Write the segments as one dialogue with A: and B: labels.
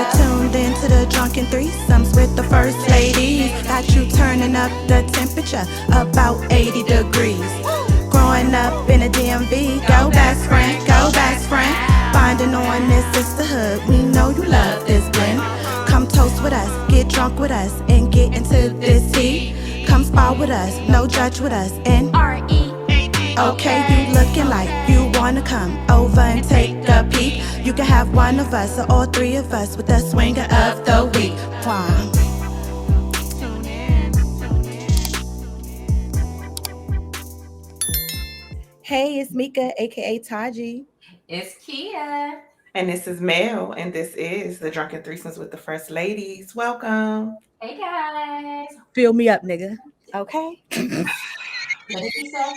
A: You're tuned into the Drunken Threesomes with the first ladies. Got you turning up the temperature about 80 degrees. Growing up in a DMV, go best friend, go best friend. Finding on this sisterhood, we know you love this blend. Come toast with us, get drunk with us, and get into this tea. Come spar with us, no judge with us, and R.E.A.D. Okay, you looking like you wanna come over and take a peek. You can have one of us or all three of us with the swinger of the week. Wow. Hey, it's Meika AKA Taji.
B: It's Kia.
C: And this is Mel, and this is the Drunken Threesomes with the First Ladies. Welcome.
B: Hey guys.
A: Fill me up, nigga. Okay.
B: What did he say?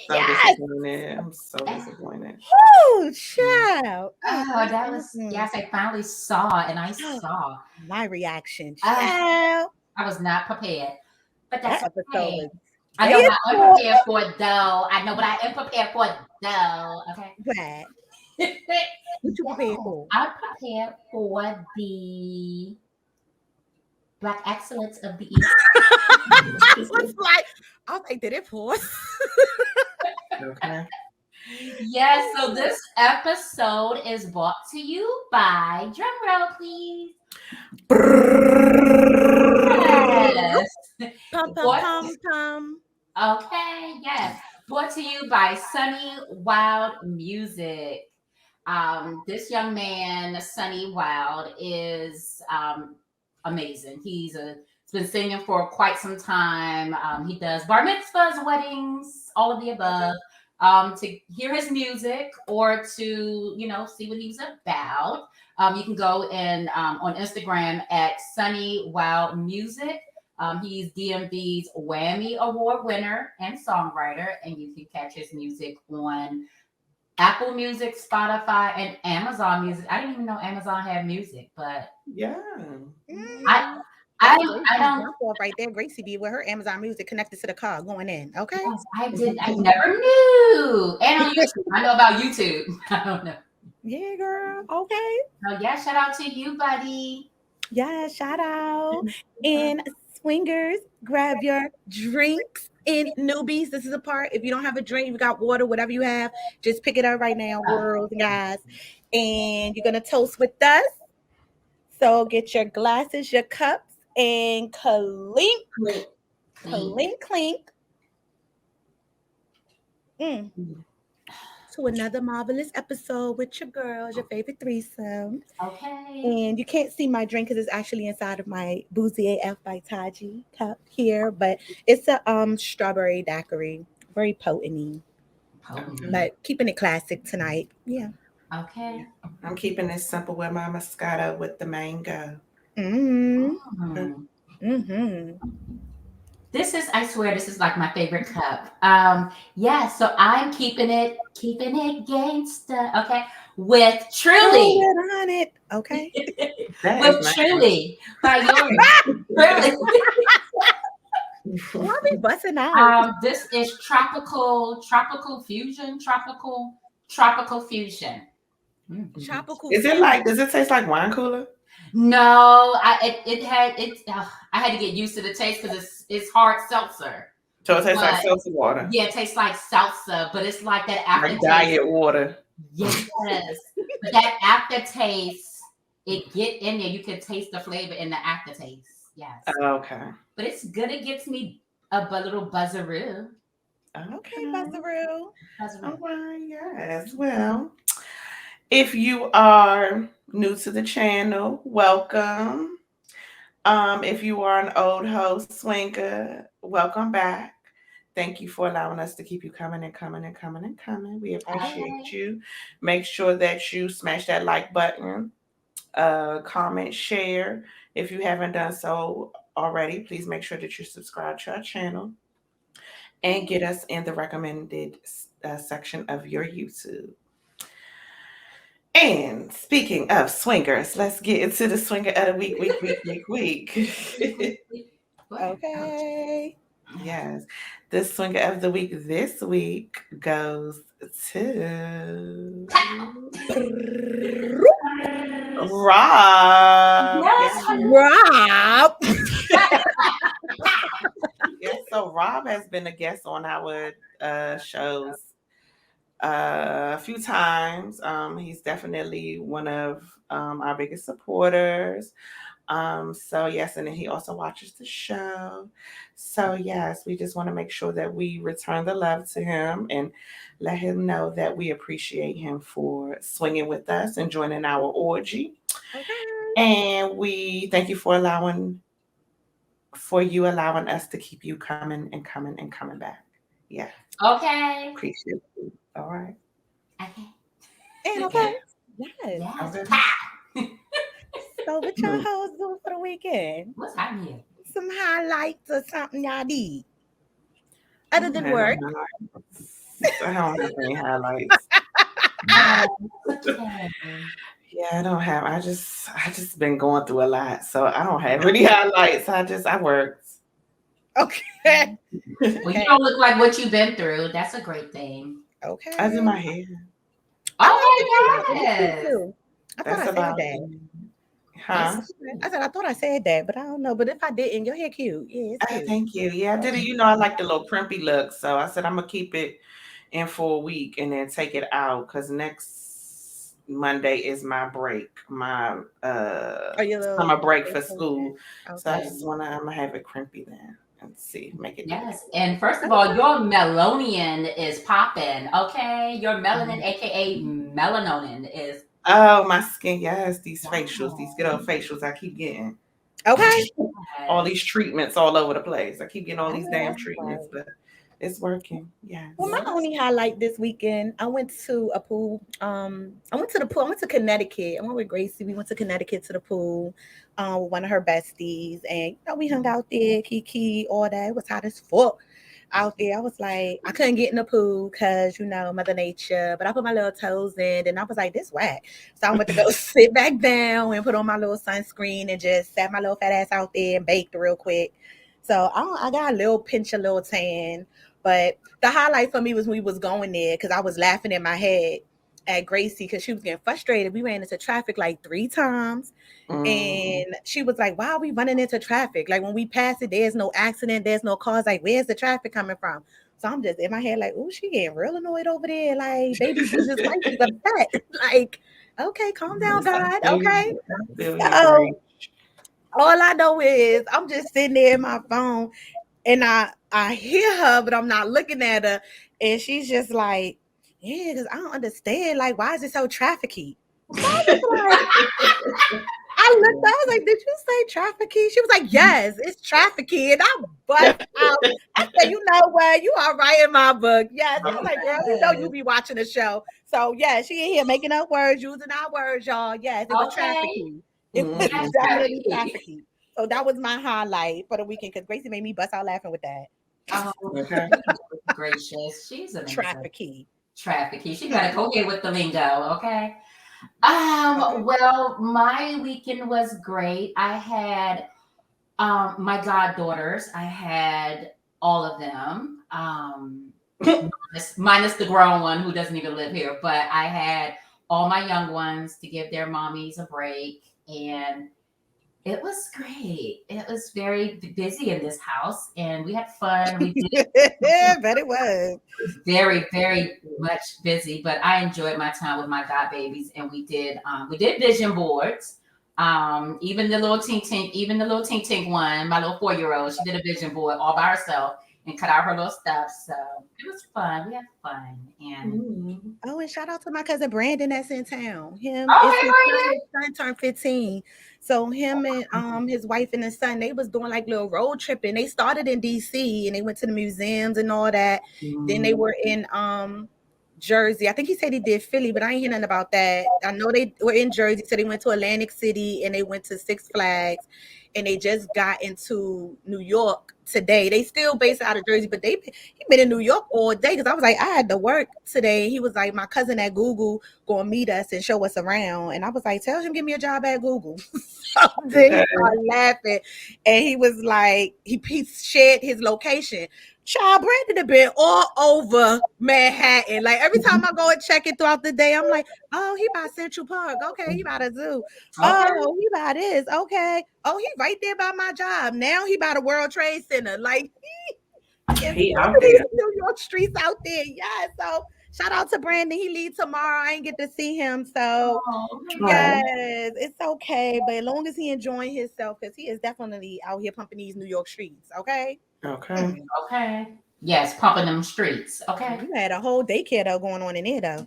C: So disappointed. I'm so disappointed.
A: Oh, child.
B: Oh, that was yes. I finally saw, and I saw
A: my reaction. Child.
B: I was not prepared, but that's
A: that
B: okay.
A: episode.
B: I know what I'm prepared for, though. I know what I am prepared for, though. Okay.
A: What? What you prepared for?
B: I'm prepared for the Black excellence of the East.
A: I was like, did it pause?
C: Okay.
B: Yes, so this episode is brought to you by drum roll, please. Yes.
A: Pum.
B: Okay, yes. Brought to you by Sonny Wilde Music. This young man, Sonny Wilde, is amazing. He's been singing for quite some time. He does bar mitzvahs, weddings, all of the above. To hear his music or to, see what he's about, you can go and on Instagram at Sonny Wilde Music. He's DMV's Whammy Award winner and songwriter, and you can catch his music on Apple Music, Spotify, and Amazon Music. I didn't even know Amazon had music, but
C: yeah,
B: I don't
A: right there. Gracie B with her Amazon Music connected to the car going in. Okay,
B: yes, I never knew. And on YouTube, I know about YouTube. I don't know.
A: Yeah, girl. Okay.
B: Oh yeah, shout out to you, buddy.
A: Yeah, shout out. And swingers, grab your drinks. And newbies, this is a part. If you don't have a drink, you got water, whatever you have, just pick it up right now, girls and guys. And you're gonna toast with us. So get your glasses, your cups, and clink. To another marvelous episode with your girls, your favorite threesome.
B: Okay.
A: And you can't see my drink because it's actually inside of my Boozy AF by Taji cup here, but it's a strawberry daiquiri, very potent-y. But keeping it classic tonight. Yeah.
B: Okay.
C: I'm keeping it simple with my Moscato with the mango.
B: I swear, this is like my favorite cup. So I'm keeping it gangsta, okay, with Truly.
A: On it, okay.
B: With Truly. Truly.
A: I'll be busting out.
B: This is tropical fusion. Tropical fusion.
A: Tropical.
C: Does it taste like wine cooler?
B: No, I had to get used to the taste because it's hard seltzer.
C: So it tastes like seltzer water.
B: Yeah, it tastes like salsa, but it's like that aftertaste.
C: Like diet water.
B: Yes, but that aftertaste, it get in there. You can taste the flavor in the aftertaste. Yes.
C: Okay.
B: But it's good. It gets me a little buzzaroo.
A: Okay, buzzaroo.
C: All right. Yes. Well, if you are new to the channel, welcome. If you are an old host swinger, welcome back. Thank you for allowing us to keep you coming. We appreciate you. Make sure that you smash that like button, comment, share. If you haven't done so already, please make sure that you subscribe to our channel and get us in the recommended section of your YouTube. And speaking of swingers, let's get into the swinger of the week.
A: Okay.
C: Yes. The swinger of the week this week goes to Rob.
B: Yes,
C: Yes.
D: Rob.
C: Yes. So Rob has been a guest on our shows a few times. He's definitely one of our biggest supporters. So yes, and then he also watches the show. So yes, we just want to make sure that we return the love to him and let him know that we appreciate him for swinging with us and joining our orgy.
D: Okay.
C: And we thank you for allowing us to keep you coming and coming and coming back. Yeah,
B: Okay.
C: appreciate it. All right.
B: Okay.
D: And
C: Yeah.
D: okay. Yes.
B: Yes.
C: Okay.
B: Pow.
D: So what y'all hoes doing for the weekend?
B: What's happening here?
D: Some highlights or something y'all did
C: I
D: other
C: don't
D: than
C: have
D: work.
C: any highlights. I don't have any highlights.
B: Oh, okay.
C: Yeah, I don't have. I just been going through a lot, so I don't have any highlights. I worked.
D: Okay.
B: Well, you
D: Okay.
B: don't look like what you've been through. That's a great thing.
D: Okay.
C: I did my hair.
B: Oh my
D: That's cute
B: yes.
D: too. I thought
C: That's
D: I said
C: about
D: that.
C: it.
B: It's
C: Huh?
D: I said I thought I said that, but I don't know. But if I didn't, your hair cute. Yeah, it's cute.
C: Thank you. Yeah, I did it. You know, I like the little crimpy look, so I said I'm gonna keep it in for a week and then take it out because next Monday is my break, my
D: Are you little
C: summer break for school. So I
D: Okay.
C: just I'm gonna have it crimpy then and see, make it.
B: yes. And first of all,
D: Okay.
B: your melonian is popping. Okay. Your melanin, aka melanonin, is
C: Oh, my skin. Yes, these facials, these good
B: wow.
C: old facials I keep getting.
D: Okay.
C: All
B: Yes.
C: these treatments all over the place. I keep getting all
D: I
C: these
D: know
C: damn
D: that's
C: treatments,
D: right.
C: but it's working.
D: Well,
C: Yes.
D: my
B: Yes.
D: only highlight this weekend, I went to a pool. I went to the pool. I went to Connecticut. I went with Gracie. We went to Connecticut to the pool, with one of her besties, and we hung out there, kiki, all that. It was hot as fuck out there. I was like, I couldn't get in the pool because Mother Nature, but I put my little toes in, and I was like, this whack. So I went to go sit back down and put on my little sunscreen and just sat my little fat ass out there and baked real quick. So I got a little pinch, a little tan, but the highlight for me was when we was going there because I was laughing in my head at Gracie because she was getting frustrated. We ran into traffic like 3 times.
C: Mm.
D: And she was like, why are we running into traffic? Like when we pass it, there's no accident, there's no cars. Like, where's the traffic coming from? So I'm just in my head, like, oh, she getting real annoyed over there. Like, baby Jesus Christ is upset. Like, okay, calm down,
C: Yes,
D: God. Okay.
C: I feel you,
D: So
C: great.
D: all I know is I'm just sitting there in my phone and I hear her, but I'm not looking at her, and she's just like, yeah, because I don't understand. Like, why is it so trafficky? So I was like, I looked, I was like, did you say trafficky? She was like, yes, it's trafficky. And I bust out. I said, you know what? You are right in my book. Yes. I was like, girl, you know you
B: Yes.
D: be watching the show. So yeah, she in here making up words, using our words, y'all. Yes, it was
B: Okay.
D: trafficky. It was
B: Yes,
C: Mhm.
D: definitely
B: trafficky.
D: trafficky. So that was my highlight for the weekend because Gracie made me bust out laughing with that.
B: Oh,
C: Okay.
B: goodness gracious. She's amazing.
D: Trafficky.
B: Trafficky. She better
D: Hmm.
B: go here with the lingo, okay?
D: Okay.
B: Well, my weekend was great. I had my goddaughters. I had all of them. Minus the grown one who doesn't even live here, but I had all my young ones to give their mommies a break, and it was great. It was very busy in this house, and we had fun. We did
D: Bet it was.
B: very, very much busy, but I enjoyed my time with my god babies, and we did vision boards. Even the little tink tink, even the little tink tink one, my little 4-year-old, she did a vision board all by herself and cut out her little stuff. So it was fun. We had fun, and
C: Mhm.
D: Oh, and shout out to my cousin Brandon that's in town. Him,
B: oh
D: it's
B: hey
D: his son turned 15. So him and his wife and his son, they was doing like little road tripping. They started in DC and they went to the museums and all that. Then they
C: Mhm.
D: were in Jersey. I think he said he did Philly, but I ain't hear nothing about that. I know they were in Jersey, so they went to Atlantic City and they went to Six Flags, and they just got into New York today. They still based out of Jersey, but he been in New York all day because I was like, I had to work today. He was like, my cousin at Google gonna meet us and show us around, and I was like, tell him give me a job at Google. So then he
C: Okay.
D: started laughing, and he was like, he shared his location. Child, Brandon have been all over Manhattan. Like every time I go and check it throughout the day, I'm like, oh, he by Central Park. Okay, he by the zoo.
B: Okay.
D: Oh, he by this. Okay. Oh, he right there by my job. Now he by the World Trade Center. Like he is
C: He out
D: bumping these
C: there.
D: New York streets out there. Yeah. So shout out to Brandon. He leaves tomorrow. I ain't get to see him. So
B: Oh,
C: Oh,
B: congrats.
D: yes, it's okay. But as long as he enjoying himself, because he is definitely out here pumping these New York streets. Okay.
C: okay.
D: Mm.
B: Okay. Yes, pumping them streets. Okay.
D: You had a whole daycare though going on in there though.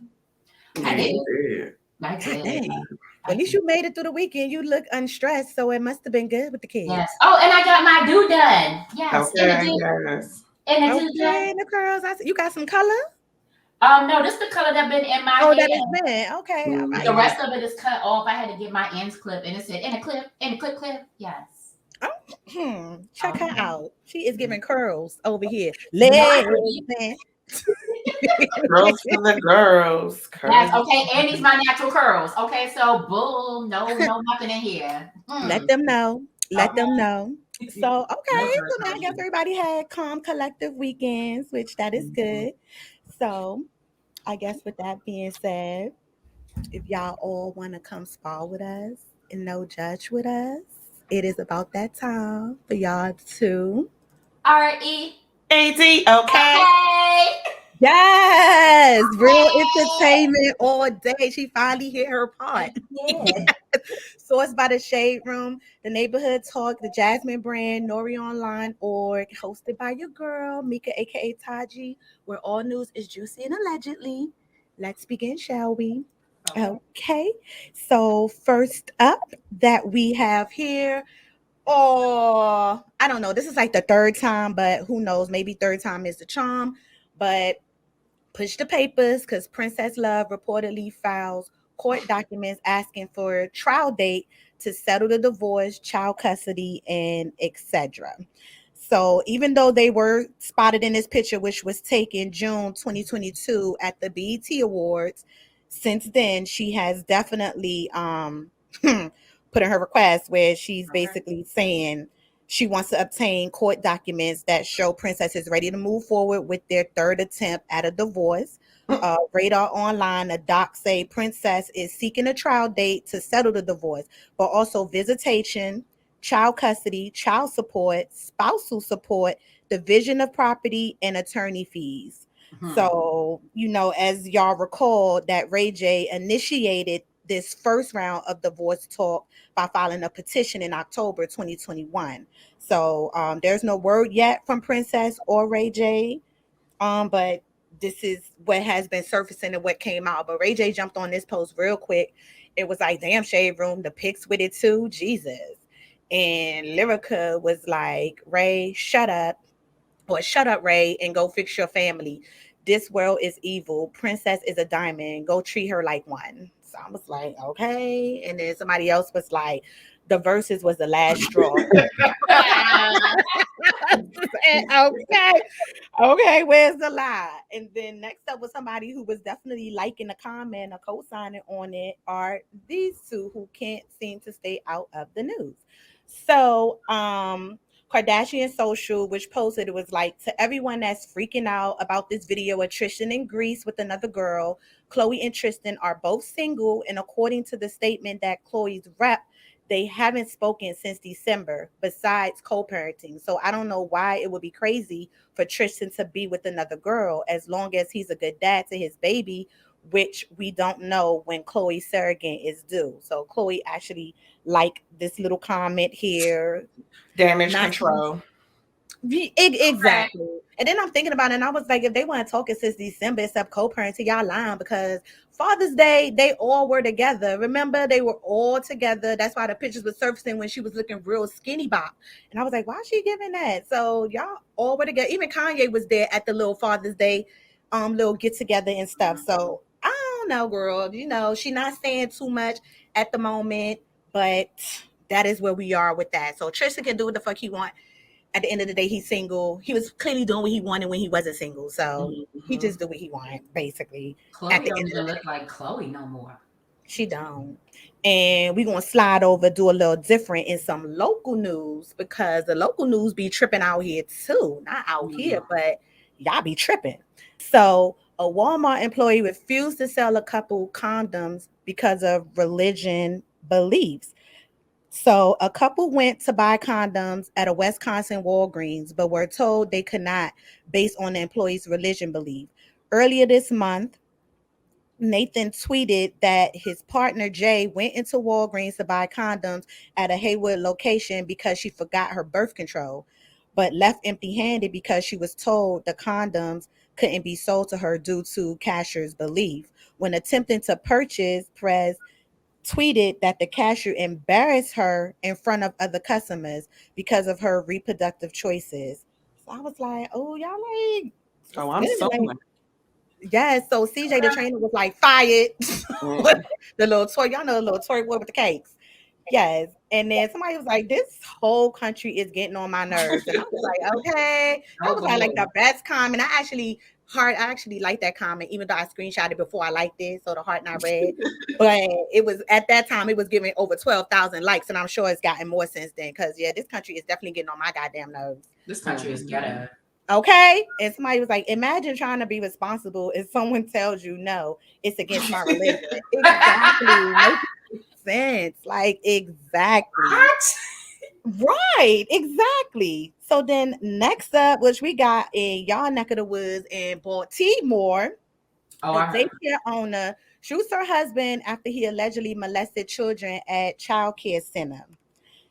B: I
C: Yeah,
B: did.
C: he did.
B: I
D: God
B: did.
D: dang. Well,
B: I
D: at least
B: did.
D: you made it through the weekend. You look unstressed, so it must have been good with the
B: Yes.
D: kids.
B: Oh, and I got my do done. Yes. And it
C: Okay,
B: did.
C: yes.
B: And it did just.
D: Okay, the girls. I see you got some color.
B: No, this the color that been in my
D: Oh, that
B: hair.
D: is been okay. All
B: The
D: right.
C: Mhm.
B: rest of it is cut off. I had to get my ends clipped, and it said in a clip, in a clip, clip. Yes.
D: Oh, check her
B: Okay.
D: out. She is giving curls over here.
B: Right.
D: Listen.
C: Girls for the girls.
B: Yes.
C: Curly.
B: Okay. And these my natural curls. Okay. So bull. No. No. Nothing in here.
D: Let them know. Let
B: Okay.
D: them know. So
B: No
D: okay,
B: dirt,
D: so now
B: no
D: I guess
B: juice.
D: everybody had calm, collective weekends, which that is good. So I guess with that being said, if y'all all want to come spar with us and no judge with us, it is about that time for y'all to.
B: R.E.
C: AD, okay.
B: Okay.
D: Yes, real
B: Okay.
D: entertainment all day. She finally hit her
B: I
D: part.
B: did.
D: Sourced by the Shade Room, the Neighborhood Talk, the Jasmine Brand, Nori Online Org, hosted by your girl, Meika AKA Taji, where all news is juicy and allegedly. Let's begin, shall we?
B: Okay.
D: Okay, so first up that we have here, oh, I don't know, this is like the third time, but who knows, maybe third time is the charm, but push the papers because Princess Love reportedly files court documents asking for a trial date to settle the divorce, child custody, and etc. So even though they were spotted in this picture, which was taken June 2022 at the BET Awards, since then she has definitely put in her request where she's
B: Okay.
D: basically saying she wants to obtain court documents that show Princess is ready to move forward with their third attempt at a divorce. Radar Online, the doc say Princess is seeking a trial date to settle the divorce, but also visitation, child custody, child support, spousal support, division of property, and attorney fees.
B: Hmm.
D: So, as y'all recall, that Ray J initiated this first round of divorce talk by filing a petition in October 2021. So there's no word yet from Princess or Ray J, but this is what has been surfacing and what came out. But Ray J jumped on this post real quick. It was like, damn, Shade Room, the pics with it too. Jesus. And Lyrica was like, Ray, shut up. Or shut up, Ray, and go fix your family. This world is evil. Princess is a diamond. Go treat her like one. So I was like, okay. And then somebody else was like, the verses was the last straw. Okay, okay, where's the lie? And then next up was somebody who was definitely liking the comment or co-signing on it are these two who can't seem to stay out of the news. So, Kardashian Social, which posted, it was like, to everyone that's freaking out about this video of Tristan in Greece with another girl, Chloe and Tristan are both single, and according to the statement that Chloe's rep, they haven't spoken since December, besides co-parenting. So I don't know why it would be crazy for Tristan to be with another girl as long as he's a good dad to his baby, which we don't know when Chloe's surrogate is due. So Chloe actually liked this little comment here.
C: Damage
D: Not
C: control.
B: Okay.
D: Exactly. And then I'm thinking about it, and I was like, if they want to talk it since December, except co-parenting, y'all lying because Father's Day, they all were together. Remember, they were all together. That's why the pictures were surfacing when she was looking real skinny bop. And I was like, why is she giving that? So y'all all were together. Even Kanye was there at the little Father's Day, little get together and stuff. So I don't know, girl. She not saying too much at the moment, but that is where we are with that. So Tristan can do what the fuck he want. At the end of the day, he's single. He was clearly doing what he wanted when he wasn't single. So he
C: Mhm.
D: just do what he wanted, basically, at
B: Chloe
D: the
B: don't
D: end of
B: even
D: the
B: look
D: day.
B: like Chloe no more.
D: She don't. And we gonna slide over, do a little different in some local news because the local news be tripping out here too. Not out here, but y'all be tripping. So a Walmart employee refused to sell a couple condoms because of religion beliefs. So a couple went to buy condoms at a Wisconsin Walgreens, but were told they could not based on the employee's religion belief. Earlier this month, Nathan tweeted that his partner Jay went into Walgreens to buy condoms at a Haywood location because she forgot her birth control, but left empty handed because she was told the condoms couldn't be sold to her due to cashier's belief. When attempting to purchase, Perez tweeted that the cashier embarrassed her in front of other customers because of her reproductive choices. So I was like, oh, y'all like, it's
C: Oh, I'm
D: good. Like,
C: sewing.
D: yes, so CJ the trainer was like fired.
C: Mm.
D: The little toy, y'all know the little toy boy with the cakes. Yes. And then somebody was like, this whole country is getting on my nerves. And I was like, okay. That
B: Oh
D: was like
B: Lord.
D: the best comment. I actually liked that comment, even though I screenshot it before I liked it, so the heart not red. But it was at that time, it was giving over 12,000 likes, and I'm sure it's gotten more since then. Cause yeah, this country is definitely getting on my goddamn nerves.
B: This country is ghetto.
D: Okay. And somebody was like, imagine trying to be responsible if someone tells you no, it's against my religion. Exactly. Make sense. Like, exactly.
B: What?
D: Right. Exactly. So then next up, which we got in y'all neck of the woods in Baltimore,
B: Oh,
D: a
B: I heard.
D: daycare owner shoots her husband after he allegedly molested children at child care center.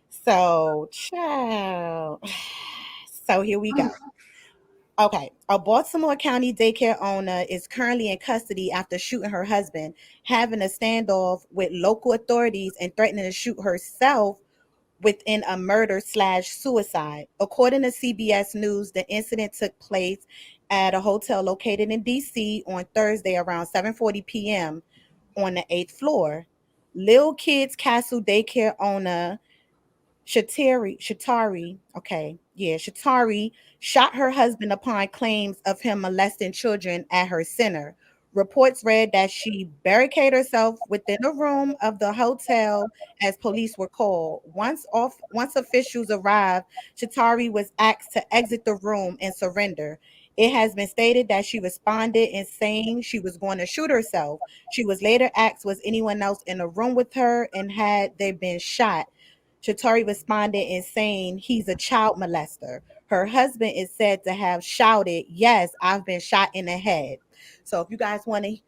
D: So, child. So here we go. Okay, a Baltimore County daycare owner is currently in custody after shooting her husband, having a standoff with local authorities, and threatening to shoot herself within a murder slash suicide. According to CBS News, the incident took place at a hotel located in DC on Thursday around 7:40 p.m. on the 8th floor. Lil Kids Castle daycare owner Shatari shot her husband upon claims of him molesting children at her center. Reports read that she barricaded herself within a room of the hotel as police were called. Once officials arrived, Shatari was asked to exit the room and surrender. It has been stated that she responded in saying she was going to shoot herself. She was later asked was anyone else in the room with her and had they been shot. Shatari responded in saying he's a child molester. Her husband is said to have shouted, yes, I've been shot in the head. So if you guys want to,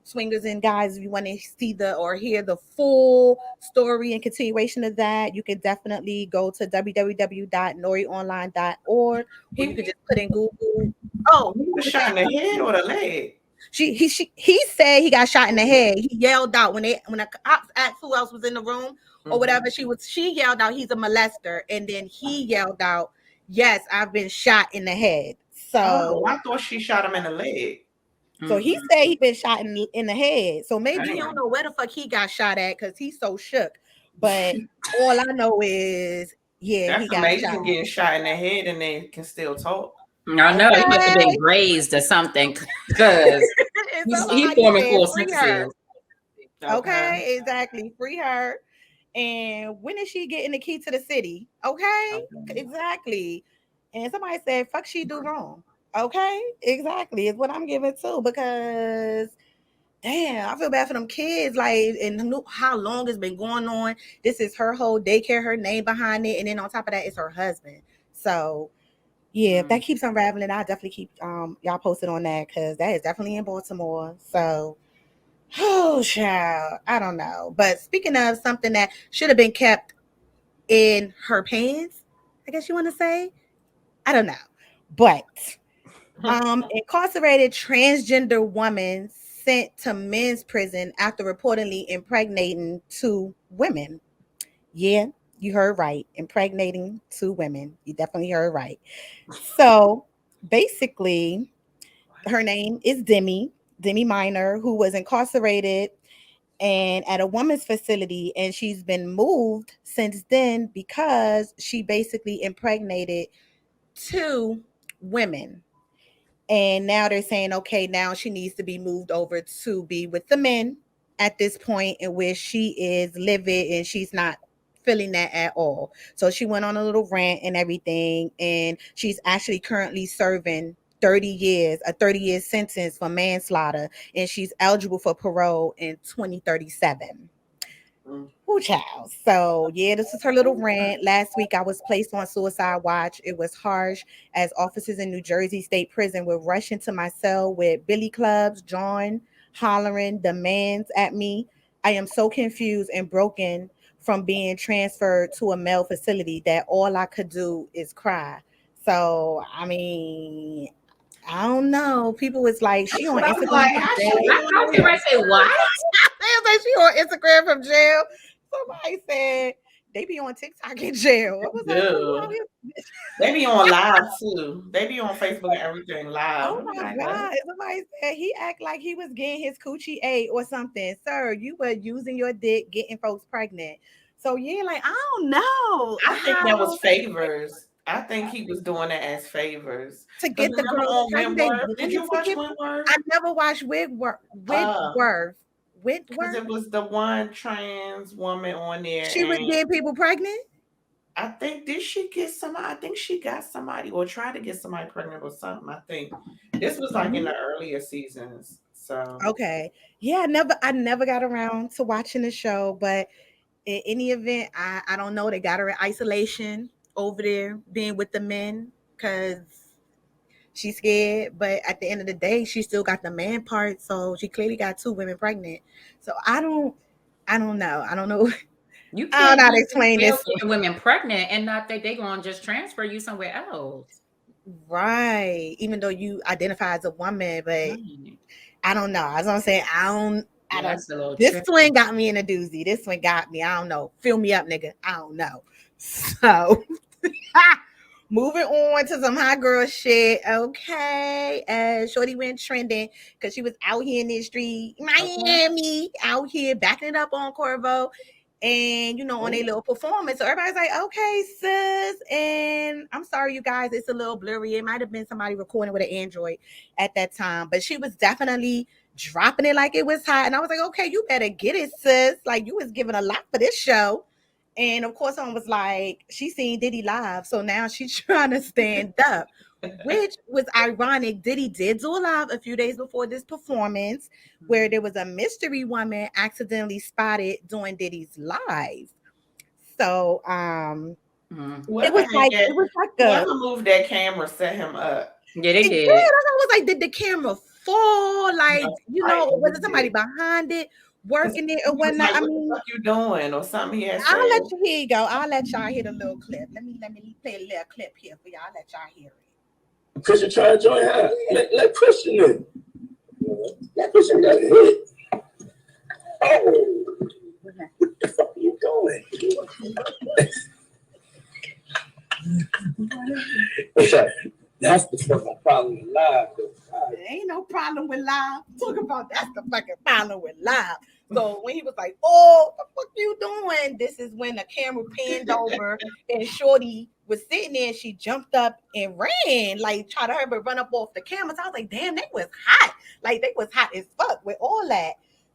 D: swingers and guys, if you want to see the or hear the full story and continuation of that, you can definitely go to www.norionline.org, or you can just put in Google. Oh,
C: He was shot in the head or the leg.
D: he said he got shot in the head. He yelled out when the cops asked who else was in the room or whatever. She yelled out he's a molester, and then he yelled out, yes, I've been shot in the head.
C: Oh,
D: So
C: I thought she shot him in the leg.
D: he
B: Mm-mm.
D: said he been shot in the head. So maybe he don't
B: Damn.
D: know where the fuck he got shot at because he's so shook. But all I know is yeah, he
C: That's
D: got shot.
C: amazing getting shot in the head and they can still talk.
B: I know he must have been
D: Okay.
B: grazed or something because
D: And
B: he
D: somebody
B: forming
D: said
B: full
D: free her.
B: sentences.
C: Okay.
D: Okay, exactly. Free her. And when is she getting the key to the city? Okay,
C: Okay.
D: exactly. And somebody said, fuck she do wrong. Okay, exactly. Is what I'm giving too because damn, I feel bad for them kids. Like, and how long it's been going on. This is her whole daycare, her name behind it, and then on top of that, it's her husband. So yeah, if that keeps unraveling, I'll definitely keep y'all posted on that because that is definitely in Baltimore. So oh, child, I don't know. But speaking of something that should have been kept in her pants, I guess you want to say, I don't know. But incarcerated transgender woman sent to men's prison after reportedly impregnating two women. Yeah, you heard right. Impregnating two women. You definitely heard right. So basically, her name is Demi Minor, who was incarcerated and at a woman's facility, and she's been moved since then because she basically impregnated two women. And now they're saying, okay, now she needs to be moved over to be with the men. at this point in which she is livid and she's not feeling that at all. So she went on a little rant and everything, and she's actually currently serving 30 years, a 30-year sentence for manslaughter, and she's eligible for parole in 2037.
C: Mm.
D: Oh, child. So, yeah, this is her little rant. Last week, I was placed on suicide watch. It was harsh as officers in New Jersey State Prison would rush into my cell with billy clubs, drawing, hollering, demands at me. I am so confused and broken from being transferred to a male facility that all I could do is cry. So, I mean, I don't know. People was like, she
C: That's
D: on
C: what I'm
D: Instagram
C: like.
D: from
C: How she
D: jail.
B: I
C: on
B: was getting ready to say what?
D: They was like, she on Instagram from jail. Somebody said they be on TikTok in jail. I was like, oh, you out
C: Dude.
D: here?
C: They be on live too. They be on Facebook and everything live.
D: Oh
C: I'm
D: my
C: like, what?
D: God. Somebody said he act like he was getting his coochie ate or something. Sir, you were using your dick getting folks pregnant. So yeah, like I don't know
C: I think that was
D: how
C: favors. I think he was doing it as favors.
D: to
C: Because
D: get the
C: remember
D: girls
C: on
D: pregnant. They
C: Wentworth? Did
D: wanted
C: you
D: to
C: watch
D: get.
C: Wentworth?
D: I never watched
C: Uh,
D: Whitworth.
C: because
D: Whitworth.
C: it was the one trans woman on there,
D: She was
C: and
D: getting people pregnant.
C: I think did she get somebody? I think she got somebody or tried to get somebody pregnant or something. I think this was like in the earlier seasons. So
D: Okay. Yeah, I never got around to watching the show, but in any event, I don't know. They got her in isolation over there, being with the men, because she's scared. But at the end of the day, she still got the man part, so she clearly got two women pregnant. So I don't know. I don't know.
B: You
D: I don't
B: can't
D: know how to
B: be in
D: explain
B: jail
D: this.
B: keeping women pregnant and not that they gonna just transfer you somewhere else.
D: Right. Even though you identify as a woman, but
B: Right.
D: I don't know. As I'm saying, I
B: Yeah,
D: don't.
B: that's a little
D: This
B: tricky.
D: twin got me in a doozy. This one got me. I don't know. Fill me up, nigga. I don't know. So, moving on to some hot girl shit. Okay, Shorty went trending because she was out here in the street,
B: Okay.
D: Miami, out here backing it up on Corvo, and on a
C: oh,
D: little performance. So everybody's like, "Okay, sis." And I'm sorry, you guys, it's a little blurry. It might have been somebody recording with an Android at that time, but she was definitely dropping it like it was hot. And I was like, "Okay, you better get it, sis. Like you was giving a lot for this show." And of course, someone was like, she seen Diddy live, so now she's trying to stand up, which was ironic. Diddy did do a live a few days before this performance where there was a mystery woman accidentally spotted doing Diddy's live. So
B: Mhm.
D: it
C: whoever
D: was
C: had
D: like
C: that,
D: it was like a
C: whoever moved that camera set him up.
B: Yeah, they
D: yeah,
B: did.
D: that's what I was like, did the camera fall? Like,
C: Most
D: or was
C: likely
D: it somebody
C: did.
D: behind it
C: Because
D: working it or
C: he was
D: whatnot?
C: like,
D: I
C: "What the
D: mean,
C: fuck you doing?" or something. He had
D: I'll
C: said.
D: let you here you go. I'll let y'all hear the little clip. Let me play a little clip here for y'all. I'll let y'all hear it.
E: Christian try to join her. Let Christian in. Let Christian get hit. Oh, what the fuck are you doing? That's the fucking problem with live.
D: There ain't no problem with live. Talk about that's the fucking problem with live. So when he was like, "Oh, what the fuck you doing?" This is when the camera panned over and Shorty was sitting there. And she jumped up and ran, like tried to hurry but run up off the camera. So I was like, "Damn, they was hot. Like they was hot as fuck with all that."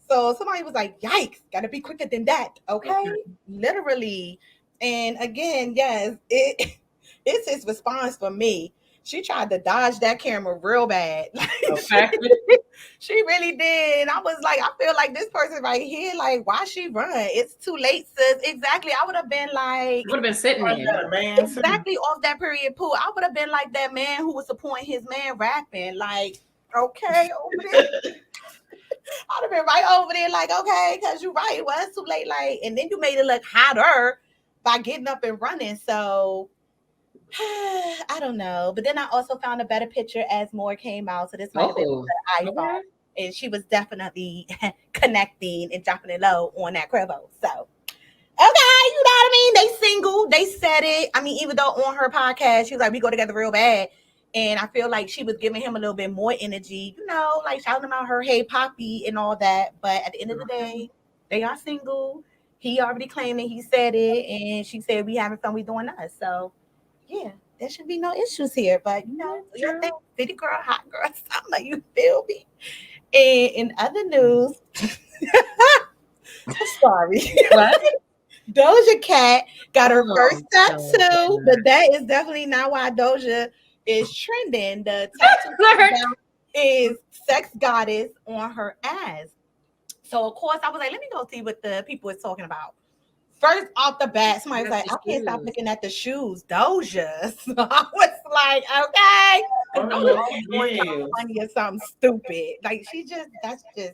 D: So somebody was like, "Yikes, gotta be quicker than that." Okay, literally. And again, yes, it's his response for me. She tried to dodge that camera real bad. Like
B: Okay.
D: she really did. I was like, I feel like this person right here, like, why she run? It's too late, sis. Exactly. I would have been like,
B: Would have been sitting
C: "Was
B: there.
C: that a man too?"
D: exactly off that period pool. I would have been like that man who was supporting his man rapping. Like, okay, over there. I'd have been right over there, like, okay, because you're right. Well, it's too late. Like, and then you made it look hotter by getting up and running. So I don't know. But then I also found a better picture as more came out. So this might have been
B: Oh,
D: the iPhone.
B: okay.
D: And she was definitely connecting and dropping it low on that Crevo. So, okay, you know what I mean? They single. They said it. I mean, even though on her podcast, she was like, we go together real bad. And I feel like she was giving him a little bit more energy, like shouting about her, hey, Poppy, and all that. But at the end of the day, they are single. He already claimed that he said it. And she said, we having fun, we doing us. So, yeah, there should be no issues here. But do your
B: True.
D: thing, city girl, hot girl, something like you feel me. And in other news, I'm sorry.
B: What?
D: Doja Cat got her first
B: Oh,
D: tattoo, but
B: Doja.
D: that is definitely not why Doja is trending. The tattoo she
B: Lord.
D: got is sex goddess on her ass. So of course I was like, let me go see what the people is talking about. First off the bat, somebody was
B: That's
D: like,
B: the
D: I can't stop
B: shoes.
D: looking at the shoes, Doja. So I was like, okay, because
C: Oh,
D: Doja
C: look
D: always
C: at
D: doing something
C: you.
D: funny or something stupid. Like that's just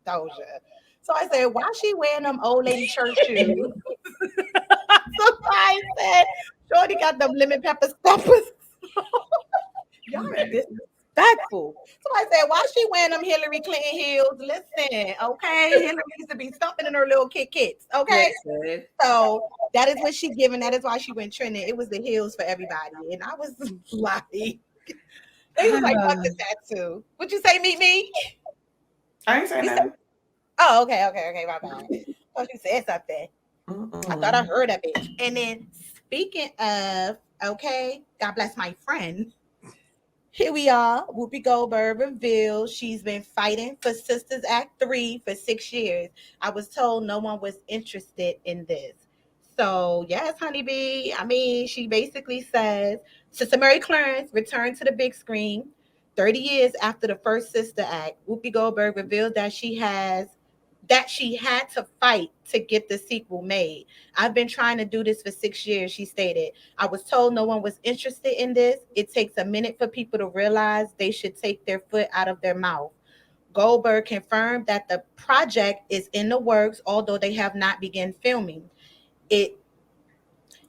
D: Doja. So I said, why she wearing them old lady church shoes? Somebody said, Shorty got them lemon pepper steppers. Y'all are disrespectful. Somebody said, why she wearing them Hillary Clinton heels? Listen, okay, Hillary used to be stumping in her little Kits. Okay,
B: Listen.
D: so that is what she giving. That is why she went trending. It was the heels for everybody, and I was like, they was like, fuck the tattoo. Would you say meet me?
C: I ain't saying
D: You said,
C: nothing.
D: oh, okay, my bad. Oh, you said something. I thought I
C: Mm-mm.
D: heard of it. And then speaking of, okay, God bless my friend. Here we are. Whoopi Goldberg revealed she's been fighting for Sisters Act 3 for 6 years. I was told no one was interested in this. So, yes, honeybee. I mean, she basically says Sister Mary Clarence returned to the big screen 30 years after the first Sister Act. Whoopi Goldberg revealed that she had to fight to get the sequel made. I've been trying to do this for 6 years, she stated. I was told no one was interested in this. It takes a minute for people to realize they should take their foot out of their mouth. Goldberg confirmed that the project is in the works, although they have not begun filming. It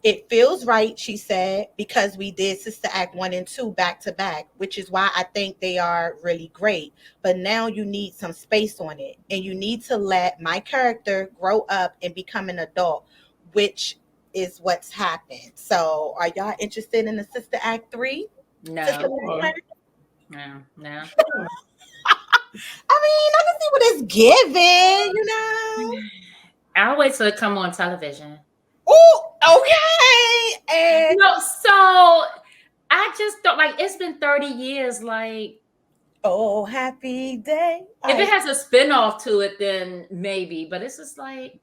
D: it feels right, she said, because we did Sister Act 1 and 2 back to back, which is why I think they are really great. But now you need some space on it, and you need to let my character grow up and become an adult, which is what's happened. So, are y'all interested in the Sister Act 3? Sister
B: No,
C: Sure.
D: Act?
B: no.
C: Sure.
D: I mean, I can see what it's giving, you know?
B: I'll wait till it come on television.
D: Oh, okay. And
B: No, so I just don't like it's been 30 years. Like,
D: oh, happy day.
B: if it
D: Like,
B: has a spin-off to it, then maybe, but it's just like,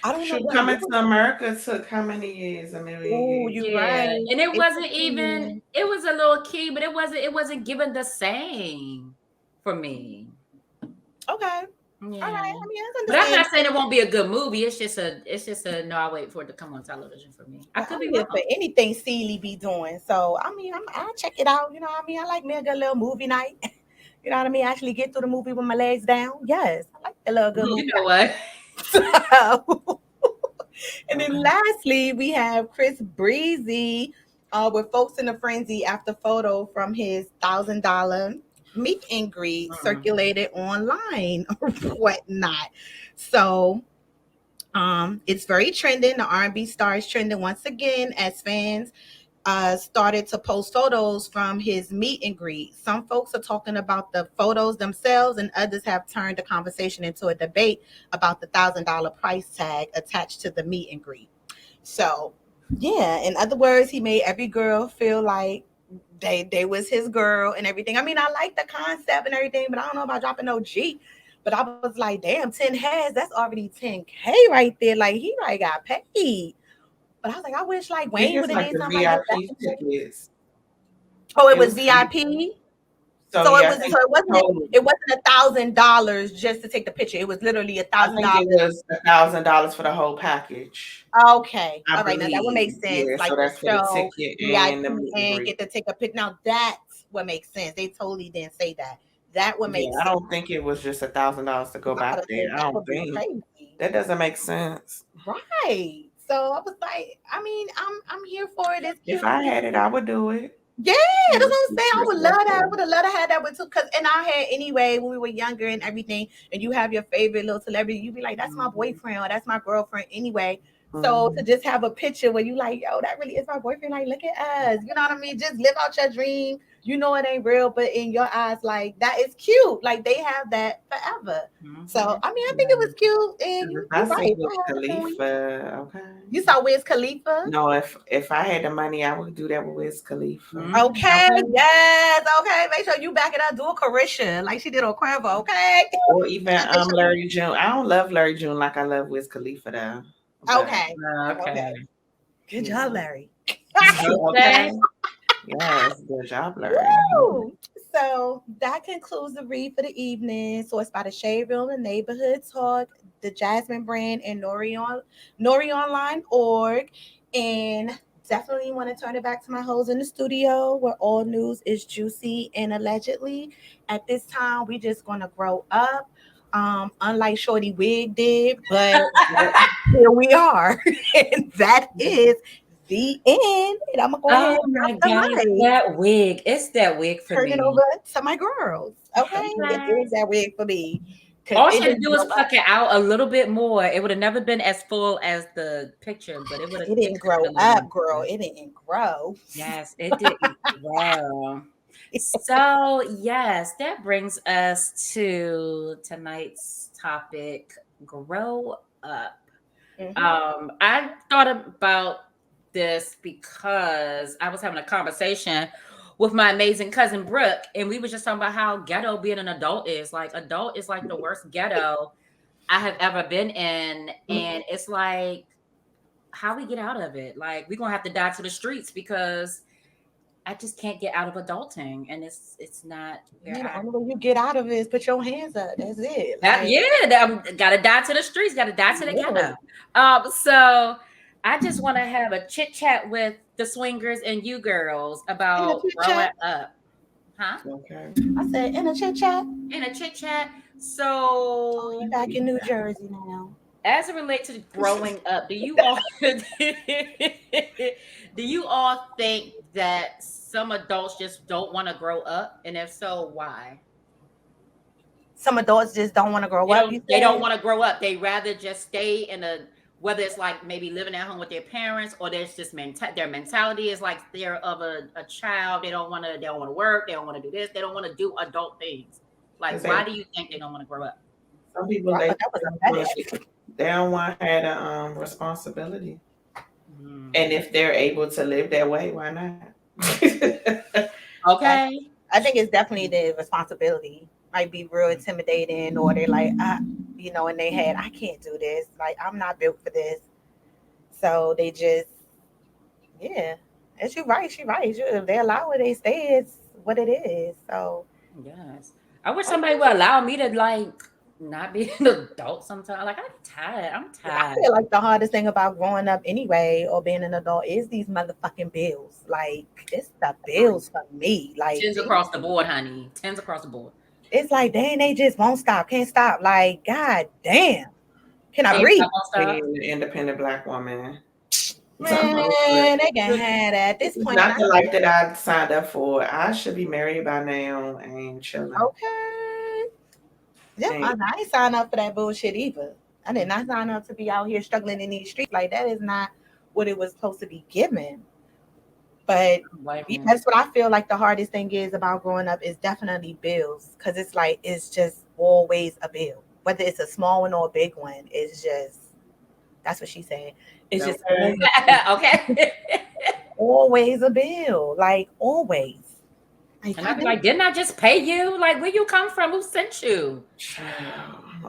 D: I don't know
C: Shoot,
D: what
C: coming
D: movie.
C: to America took how many years? A million
D: Oh,
C: years.
D: you're
B: yeah.
D: right.
B: And it
D: It
B: wasn't
D: took
B: even,
D: me.
B: it was a little key, but it wasn't given the same for me.
D: Okay. All right.
B: Yeah.
D: I mean, that's
B: But I'm not
D: understandable.
B: saying it won't be a good movie. It's just a no, I wait for it to come on television for me. I
D: Well,
B: could
D: I'm
B: be
D: here for
B: wrong.
D: anything Seeley be doing. So, I mean, I'll check it out. You know what I mean? I like me a good little movie night. You know what I mean? Actually get through the movie with my legs down. Yes. I like a little good
B: You
D: movie
B: know what?
D: night. And then lastly, we have Chris Breezy with folks in a frenzy after photo from his $1,000 meet and greet
B: Mm-mm.
D: circulated online or whatnot. So it's very trending. The R&B star is trending once again as fans started to post photos from his meet and greet. Some folks are talking about the photos themselves, and others have turned the conversation into a debate about the $1,000 price tag attached to the meet and greet. So, yeah, in other words, he made every girl feel like they was his girl and everything. I mean, I like the concept and everything, but I don't know about dropping no G. But I was like, damn, 10 heads, that's already 10K right there. Like he already got paid. But I was like, I wish like
C: I think
D: Wayne
C: it's
D: would have
C: like
D: did
C: the
D: something like this back
C: VIP
D: in the day.
C: tickets.
D: Oh, it
C: It
D: was
C: was
D: VIP.
C: so
D: So it
C: yeah, I
D: was
C: think
D: so it wasn't
C: total.
D: $1,000 just to take the picture. It was literally a
C: I
D: thousand
C: think it
D: dollars.
C: was $1,000 for the whole package.
D: Okay.
C: I
D: All right. Now that would make
C: believe.
D: sense.
C: Yeah, so
D: Like the
C: that's for the
D: show,
C: ticket and the
D: VIP,
C: meet and
D: and
C: greet.
D: get to take a pic. Now that's what makes sense. They totally didn't say that. That would
C: Yeah,
D: make
C: I
D: sense.
C: don't think it was just $1,000 to go
D: I would
C: back
D: have
C: there.
D: said
C: I
D: that
C: don't
D: would be
C: think
D: crazy.
C: that doesn't make sense.
D: Right. So I was like, I mean, I'm here for it. It's
C: If
D: cute.
C: I had it, I would do it.
D: Yeah, that's what I'm saying. I
C: Chris
D: would love that. I
C: birthday.
D: would have loved to have that one too. Cause in our head anyway, when we were younger and everything, and you have your favorite little celebrity, you be like, that's my
B: Mhm.
D: boyfriend or that's my girlfriend anyway. So to
C: Mhm.
D: just have a picture where you like, yo, that really is my boyfriend. Like, look at us. You know what I mean? Just live out your dream. you know it ain't real, but in your eyes, like that is cute. Like they have that forever. So I mean, I think it was cute, and
C: I
D: you're
C: say
D: right.
C: Wiz
D: I have a point.
C: Khalifa. Okay.
D: You saw Wiz Khalifa?
C: No, if I had the money, I would do that with Wiz Khalifa.
D: Okay, yes, okay. Make sure you back it up. Do a Carisha like she did on Cuervo, okay?
C: Or even Larry June. I don't love Larry June like I love Wiz Khalifa though. But,
D: Okay.
B: Okay.
D: Good job, Larry.
C: okay. Yes, good job, Larry.
D: Woo! So that concludes the read for the evening. Sourced by the Shade Room and Neighborhood Talk, the Jasmine brand, and Nori Online org. And definitely want to turn it back to my hoes in the studio where all news is juicy and allegedly. At this time, we just gonna grow up. Unlike Shorty Wig did, but here we are. And that is the end. And I'm gonna go ahead
B: Oh
D: and
B: my
D: drop the
B: God,
D: mic.
B: that wig. It's that wig for
D: Turn it
B: me.
D: over to my girls. Okay. It
B: Okay.
D: is that wig for me. 'Cause
B: All
D: it
B: she had to
D: didn't
B: do was
D: grow up.
B: pluck it out a little bit more. It would have never been as full as the picture, but it would have
D: It didn't
B: could have
D: grow
B: been a little
D: up, girl.
B: more.
D: It didn't grow.
B: Yes, it didn't grow. So, yes, that brings us to tonight's topic, grow up.
D: Mhm.
B: I thought about this because I was having a conversation with my amazing cousin Brooke, and we were just talking about how ghetto being an adult is. Like, adult is like the worst ghetto I have ever been in. And it's like, how we get out of it? Like, we're gonna have to die to the streets because I just can't get out of adulting, and it's not where
D: Man, the
B: I.
D: only way you get out of it is put your hands up. That's it.
B: That,
D: Like,
B: yeah, gotta die to the streets, gotta die to the
D: yeah.
B: ghetto. So I just want to have a chit chat with the swingers and you girls
D: In a
B: about
D: chit
B: growing
D: chat.
B: up, huh?
C: Okay.
D: I said in a chit chat.
B: In a chit chat.
D: Oh, you
B: So
D: back in New Jersey now.
B: as it relates to growing up, do you all do you all think that some adults just don't want to grow up, and if so, why?
D: Some adults just don't want to grow up. You
B: They don't
D: said
B: want to grow up. They rather just stay in a, whether it's like maybe living at home with their parents, or there's just their mentality is like they're of a child. They don't want to work, they don't want to do this, they don't want to do adult things. Like, why do you think they don't want to grow up?
C: Some people
D: I
C: they
D: thought that was a fetish.
C: don't want to have the responsibility,
B: Mm.
C: and if they're able to live that way, why not?
B: Okay.
D: I think it's definitely the responsibility. Might be real intimidating, or they're like, in their head, I can't do this. Like, I'm not built for this. So they just, yeah. And she right. She right. If they allow it, they stay. It's what it is. So
B: Yes. I wish somebody would allow me to like not be an adult sometimes. Like, I'm tired. I'm
D: I
B: tired.
D: feel like the hardest thing about growing up anyway, or being an adult, is these motherfucking bills. Like, it's the bills for me. Like,
B: Tens across the board, honey. Tens across the board.
D: it's like, dang, they just won't stop, can't stop. Like, god damn, can I
B: Can't
D: breathe?
B: stop, won't stop.
C: Being an independent black woman.
D: Man, they can have that. At this
C: This is
D: point,
C: not the life that I signed up for. I should be married by now and chilling.
D: okay. Yeah,
C: And
D: I ain't signed up for that bullshit either. I did not sign up to be out here struggling in these streets. Like, that is not what it was supposed to be given. But
B: White man.
D: that's what I feel like the hardest thing is about growing up is definitely bills. Cause it's like it's just always a bill. Whether it's a small one or a big one, it's just that's what she's saying. It's just
C: okay.
B: Okay.
D: always a bill. Like always. Like,
B: And I'd be like, didn't I just pay you? Like, where you come from? Who sent you?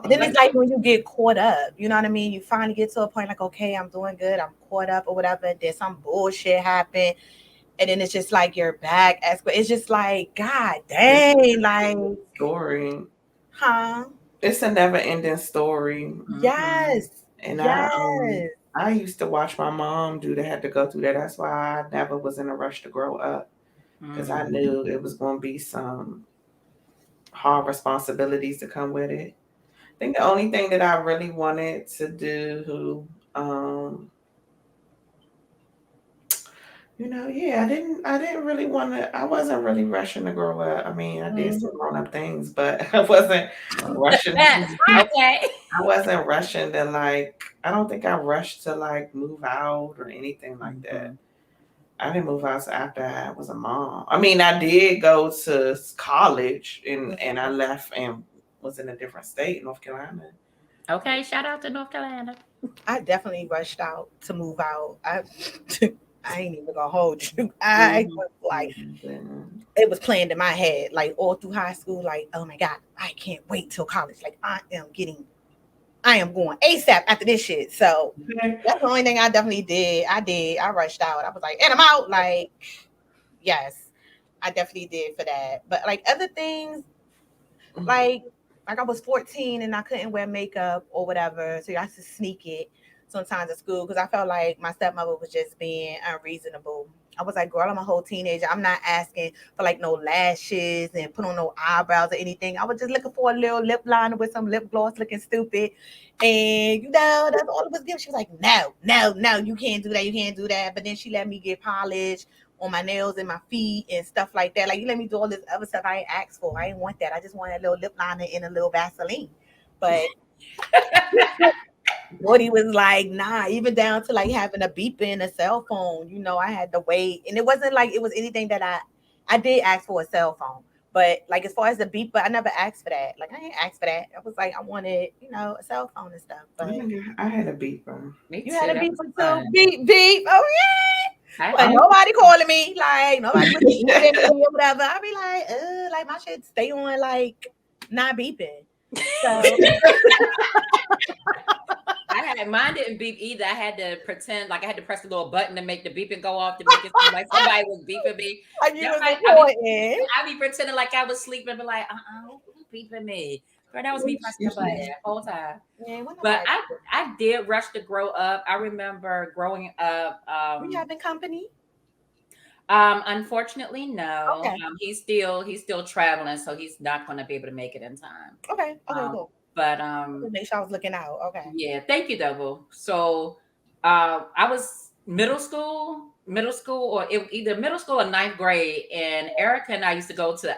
D: and then it's like when you get caught up, you know what I mean? You finally get to a point like, okay, I'm doing good, I'm caught up or whatever, and then some bullshit happen, and then it's just like you're back. It's just like, god dang, like,
C: Story.
D: huh?
C: It's a never ending story.
D: Yes.
C: And
D: Yes.
C: I used to watch my mom had to go through that. That's why I never was in a rush to grow up. Because I knew it was going to be some hard responsibilities to come with it. I think the only thing that I really wanted to do, I didn't really want to, I wasn't really rushing to grow up. I mean, I did some grown up things, but I wasn't rushing.
B: Okay.
C: I wasn't rushing to like, I don't think I rushed to like move out or anything like that. I didn't move out after I was a mom. I mean, I did go to college and I left and was in a different state, North Carolina.
B: Okay, shout out to North Carolina.
D: I definitely rushed out to move out. I ain't even gonna hold you. I was like, it was planned in my head, like all through high school. Like, oh my god, I can't wait till college. Like, I am going ASAP after this shit. So that's the only thing I definitely did. I rushed out. I was like, and I'm out. Like, yes, I definitely did for that. But like other things, like I was 14 and I couldn't wear makeup or whatever, so I used to sneak it sometimes at school because I felt like my stepmother was just being unreasonable. I was like, girl, I'm a whole teenager. I'm not asking for like no lashes and put on no eyebrows or anything. I was just looking for a little lip liner with some lip gloss looking stupid. And that's all it was giving. She was like, no, you can't do that. You can't do that. But then she let me get polish on my nails and my feet and stuff like that. Like, you let me do all this other stuff I ain't asked for. I ain't want that. I just wanted a little lip liner and a little Vaseline. But Woody was like, nah, even down to like having a beeper in a cell phone. I had to wait. And it wasn't like it was anything that I did ask for a cell phone. But like as far as the beeper, I never asked for that. Like I didn't ask for that. I was like, I wanted, a cell phone and stuff. But
C: I had a beeper.
D: You had a beeper too. Beep, beep. Oh yeah. But nobody calling me. Like nobody was beeping me or whatever. I'd be like my shit stay on like not beeping. So
B: Mine didn't beep either. I had to pretend like I had to press the little button to make the beeping go off to make it seem like somebody was beeping me. I be pretending like I was sleeping, but like, who beeping me? Girl, that was me pressing the button the whole time. Yeah, but I did rush to grow up. I remember growing up.
D: Were you having company?
B: Unfortunately, no.
D: Okay.
B: He's still traveling, so he's not going to be able to make it in time.
D: Okay. Cool.
B: But
D: make sure I was looking out. Okay.
B: Yeah, thank you, Double. So I was middle school or either middle school or ninth grade, and Erica and I used to go to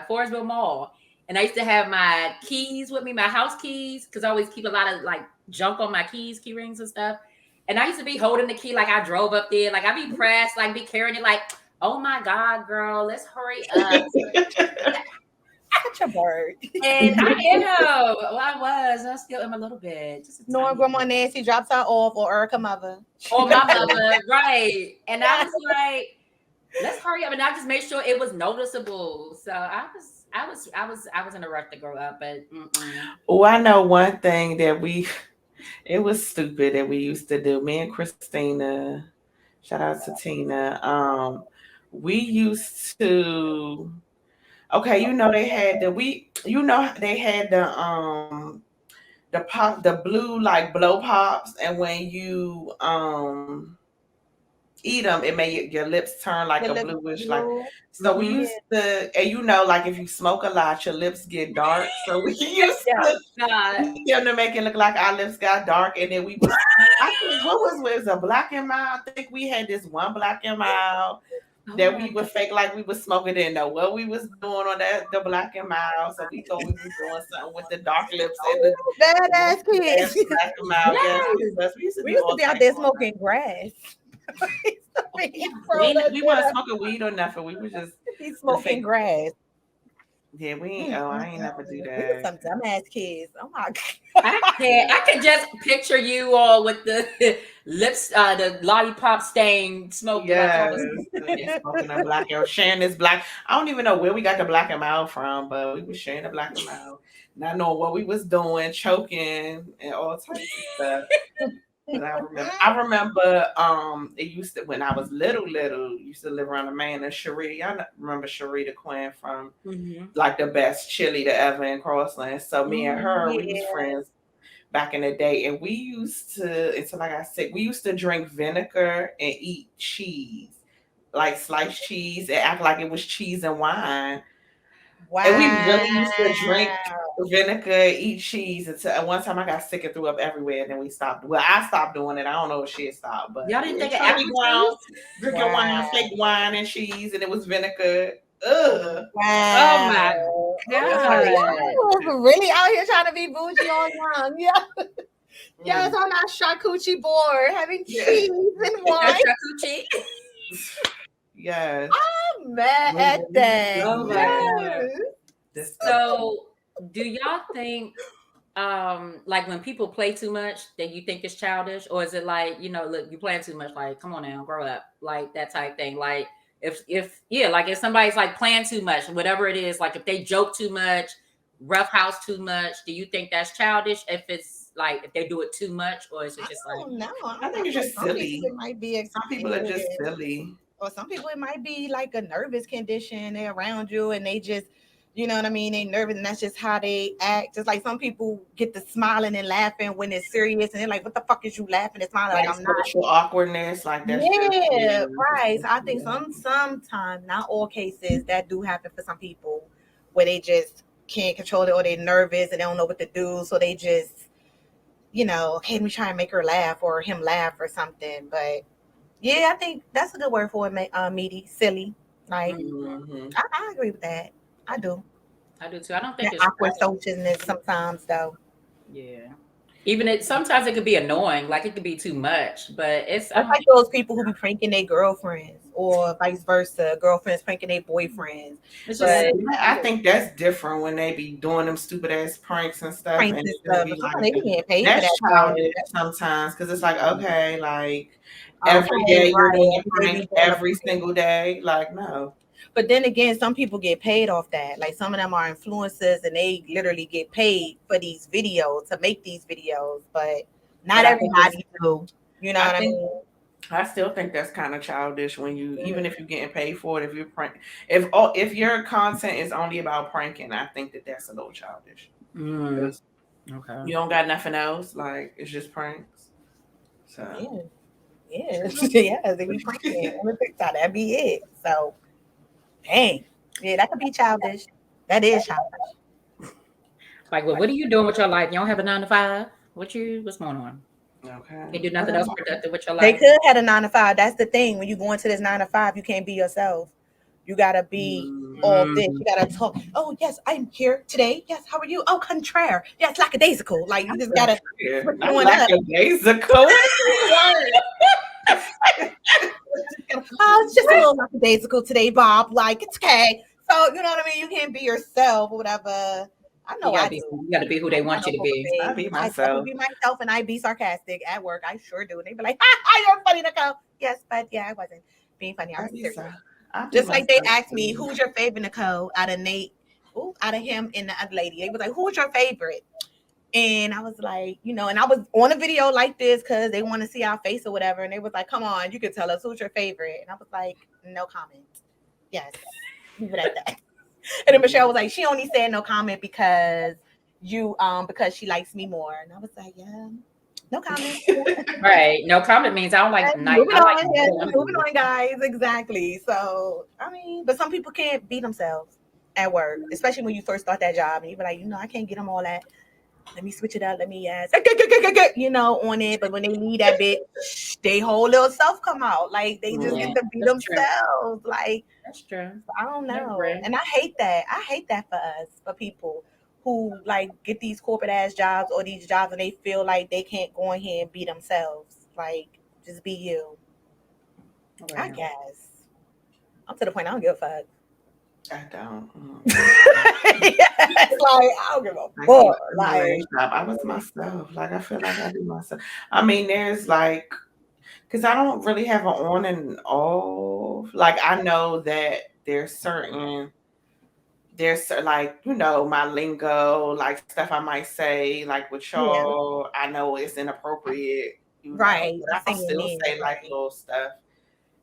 B: Forestville Mall, and I used to have my keys with me, my house keys, because I always keep a lot of like junk on my keys, key rings and stuff. And I used to be holding the key like I drove up there, like I be pressed, like be carrying it, like, oh my God, girl, let's hurry up.
D: Such a bird.
B: And I am. Well, I still am a little bit.
D: Knowing Grandma Nancy drops her off, or Erica mother.
B: Or my mother, right. And I was like, let's hurry up. And I just made sure it was noticeable. So I was in a rush to grow up, but
C: Oh, I know one thing that it was stupid that we used to do. Me and Christina, shout out to Tina. We used to they had the blue like blow pops, and when you eat them, it made your lips turn like a bluish like. So we used to, and like if you smoke a lot, your lips get dark. So we used to make it look like our lips got dark, and then we was. I think was a Black and Mild. I think we had this one Black and Mild that we would fake like we was smoking. Didn't know what we was doing on the Black and Mild, so we thought we was doing something with the dark lips and the
D: badass kids.
C: Black and Mild. Yes. We used to
D: be out there smoking grass.
C: We weren't smoking weed or nothing. We was just
D: smoking grass.
C: Yeah, we ain't. I ain't never do that.
D: Some dumbass kids. Oh my
B: God! I could just picture you all with the lips, the lollipop stain smoke.
C: Yeah, smoking a black. Sharing this black. I don't even know where we got the Black and Mild from, but we was sharing the Black and Mild, not knowing what we was doing, choking and all types of stuff. And I remember it used to, when I was little, used to live around a man in Cherie. I remember Cherie the Queen from like the best chili to ever in Crossland. So me and her, we was friends back in the day, and we used to, like I said, we used to drink vinegar and eat cheese, like sliced cheese, and act like it was cheese and wine. Wow. And we really used to drink vinegar, eat cheese until one time I got sick and threw up everywhere, and then we stopped. Well, I stopped doing it. I don't know if she stopped, but
B: y'all didn't think of apple cheese?
C: Drinking wine, fake wine and cheese, and it was vinegar. Ugh.
D: Wow.
B: Oh my God.
D: Y'all really out here trying to be bougie all young. Yeah. Yeah, it's on our charcuterie board having cheese and wine.
B: Charcuterie.
C: Yes.
D: I'm mad at that.
B: Oh my God.
D: Yes.
C: Disgusting.
B: So, do y'all think, like when people play too much, that you think it's childish, or is it like, look, you playing too much, like, come on now, grow up, like that type thing, like if yeah, like if somebody's like playing too much, whatever it is, like if they joke too much, roughhouse too much, do you think that's childish? If it's like if they do it too much, or is it
D: I
B: just like,
D: don't know.
C: I think it's
D: For
C: just
D: some people,
C: silly.
D: it might be
C: Some people are just
D: expected.
C: silly.
D: Or some people, it might be like a nervous condition. They're around you and they just, you know what I mean? They nervous and that's just how they act. Just like some people get to smiling and laughing when it's serious and they're like, what the fuck is you laughing and smiling? Like,
C: Like
D: I'm not.
C: social awkwardness, like that's just
D: Yeah,
C: it's
D: right. So
C: just
D: I think sometimes, not all cases, that do happen for some people where they just can't control it or they're nervous and they don't know what to do. So they just, okay, let me try and make her laugh or him laugh or something. But yeah, I think that's a good word for it, meaty, silly. Like,
C: Mhm.
D: I agree with that. I do.
B: I do too. I don't think
D: That
B: it's
D: awkward socialness sometimes, though.
B: yeah. Even it sometimes it could be annoying, like it could be too much, but it's I
D: That's
B: don't
D: like those people who be pranking their girlfriends, or vice versa, girlfriends pranking their boyfriends.
B: it's
C: Yeah,
B: just
D: But
C: I think that's different when they be doing them stupid ass pranks and stuff,
D: pranks
C: and
D: and
C: it just
D: stuff,
C: be
D: but sometimes
C: like
D: they be getting paid for
C: that's
D: that shit.
C: childish sometimes because it's like okay, like every
D: Okay,
C: day you're doing
D: right.
C: a
D: Every day we
C: prank
D: doing a
C: every
D: prank.
C: single day, like no.
D: But then again, some people get paid off that. Like some of them are influencers and they literally get paid for these videos to make these videos, but not
C: But I think it's
D: everybody do. You know
C: I
D: what I
C: think
D: mean?
C: I still think that's kind of childish when you even
D: Mhm.
C: if you're getting paid for it, if you're prank if your content is only about pranking, I think that that's a little childish
B: mm,
C: because
B: okay.
C: you don't got nothing else, like it's just pranks. So
D: Yeah, yeah, yeah. They be pranking on the TikTok. That be it. So, dang, yeah, that could be childish. That is childish.
B: Like, well, what are you doing with your life? You don't have a 9 to 5? What's going on?
C: okay.
B: You do nothing else
C: Well,
B: productive with your
D: They
B: life?
D: could have a 9 to 5. That's the thing. When you go into this 9 to 5, you can't be yourself. You gotta be all this.
B: Mm,
D: You gotta talk. Oh yes, I'm here today. Yes, how are you? Oh, contraire. Yes, lackadaisical. Like you just gotta
C: yeah,
D: switch
C: not
D: on up.
C: lackadaisical. What is
D: Oh, it's just a little lackadaisical today, Bob. Like it's okay. So you know what I mean. You can't be yourself or whatever. I know I do.
B: you gotta be who they
D: I
B: want
D: know
B: you to
D: for a
B: be.
C: I
D: fact.
C: be
D: I definitely
C: myself.
D: be myself and I be sarcastic at work. I sure do. And they be like, "Ha, ha, you're funny, Nicole." Yes, but yeah, I wasn't being funny. I
C: I
D: was
C: be
D: serious.
C: so. I be
D: Just like they
C: myself.
D: asked me,
C: Too.
D: "Who's your favorite, Nicole?" Out of Nate, out of him and the other lady. They was like, "Who's your favorite?" And I was like, and I was on a video like this because they want to see our face or whatever. And they was like, "Come on, you can tell us who's your favorite." And I was like, "No comment." Yes, leave it at that. And then Michelle was like, "She only said no comment because she likes me more." And I was like, "Yeah, no comment."
B: Right. No comment means I don't like night.
D: Moving
B: I like
D: on, yeah,
B: warm
D: moving
B: people.
D: on, guys. Exactly. So, I mean, but some people can't be themselves at work, especially when you first start that job, and you be like, I can't get them all that. Let me switch it up. Let me on it. But when they need that bit, they whole little self come out. Like they just
B: Yeah,
D: get to be
B: that's true.
D: themselves. Like
B: That's true.
D: I don't
B: I
D: know.
B: agree.
D: And I hate that. I hate that for us, for people who like get these corporate ass jobs or these jobs and they feel like they can't go in here and be themselves. Like, just be you. I
B: Right.
D: guess. I'm to the point I don't give a fuck.
C: I don't.
D: Yes, like I don't give a
C: Like even
D: fuck.
C: in my
D: Like
C: last job, I was myself. Like I feel like I do myself. I mean, there's like, because I don't really have an on and off. Like I know that like my lingo, like stuff I might say, like with
D: yeah,
C: y'all, I know it's inappropriate,
D: right.
C: but
D: You
C: I'll
D: saying your
C: still
D: name,
C: say like
D: right?
C: little stuff.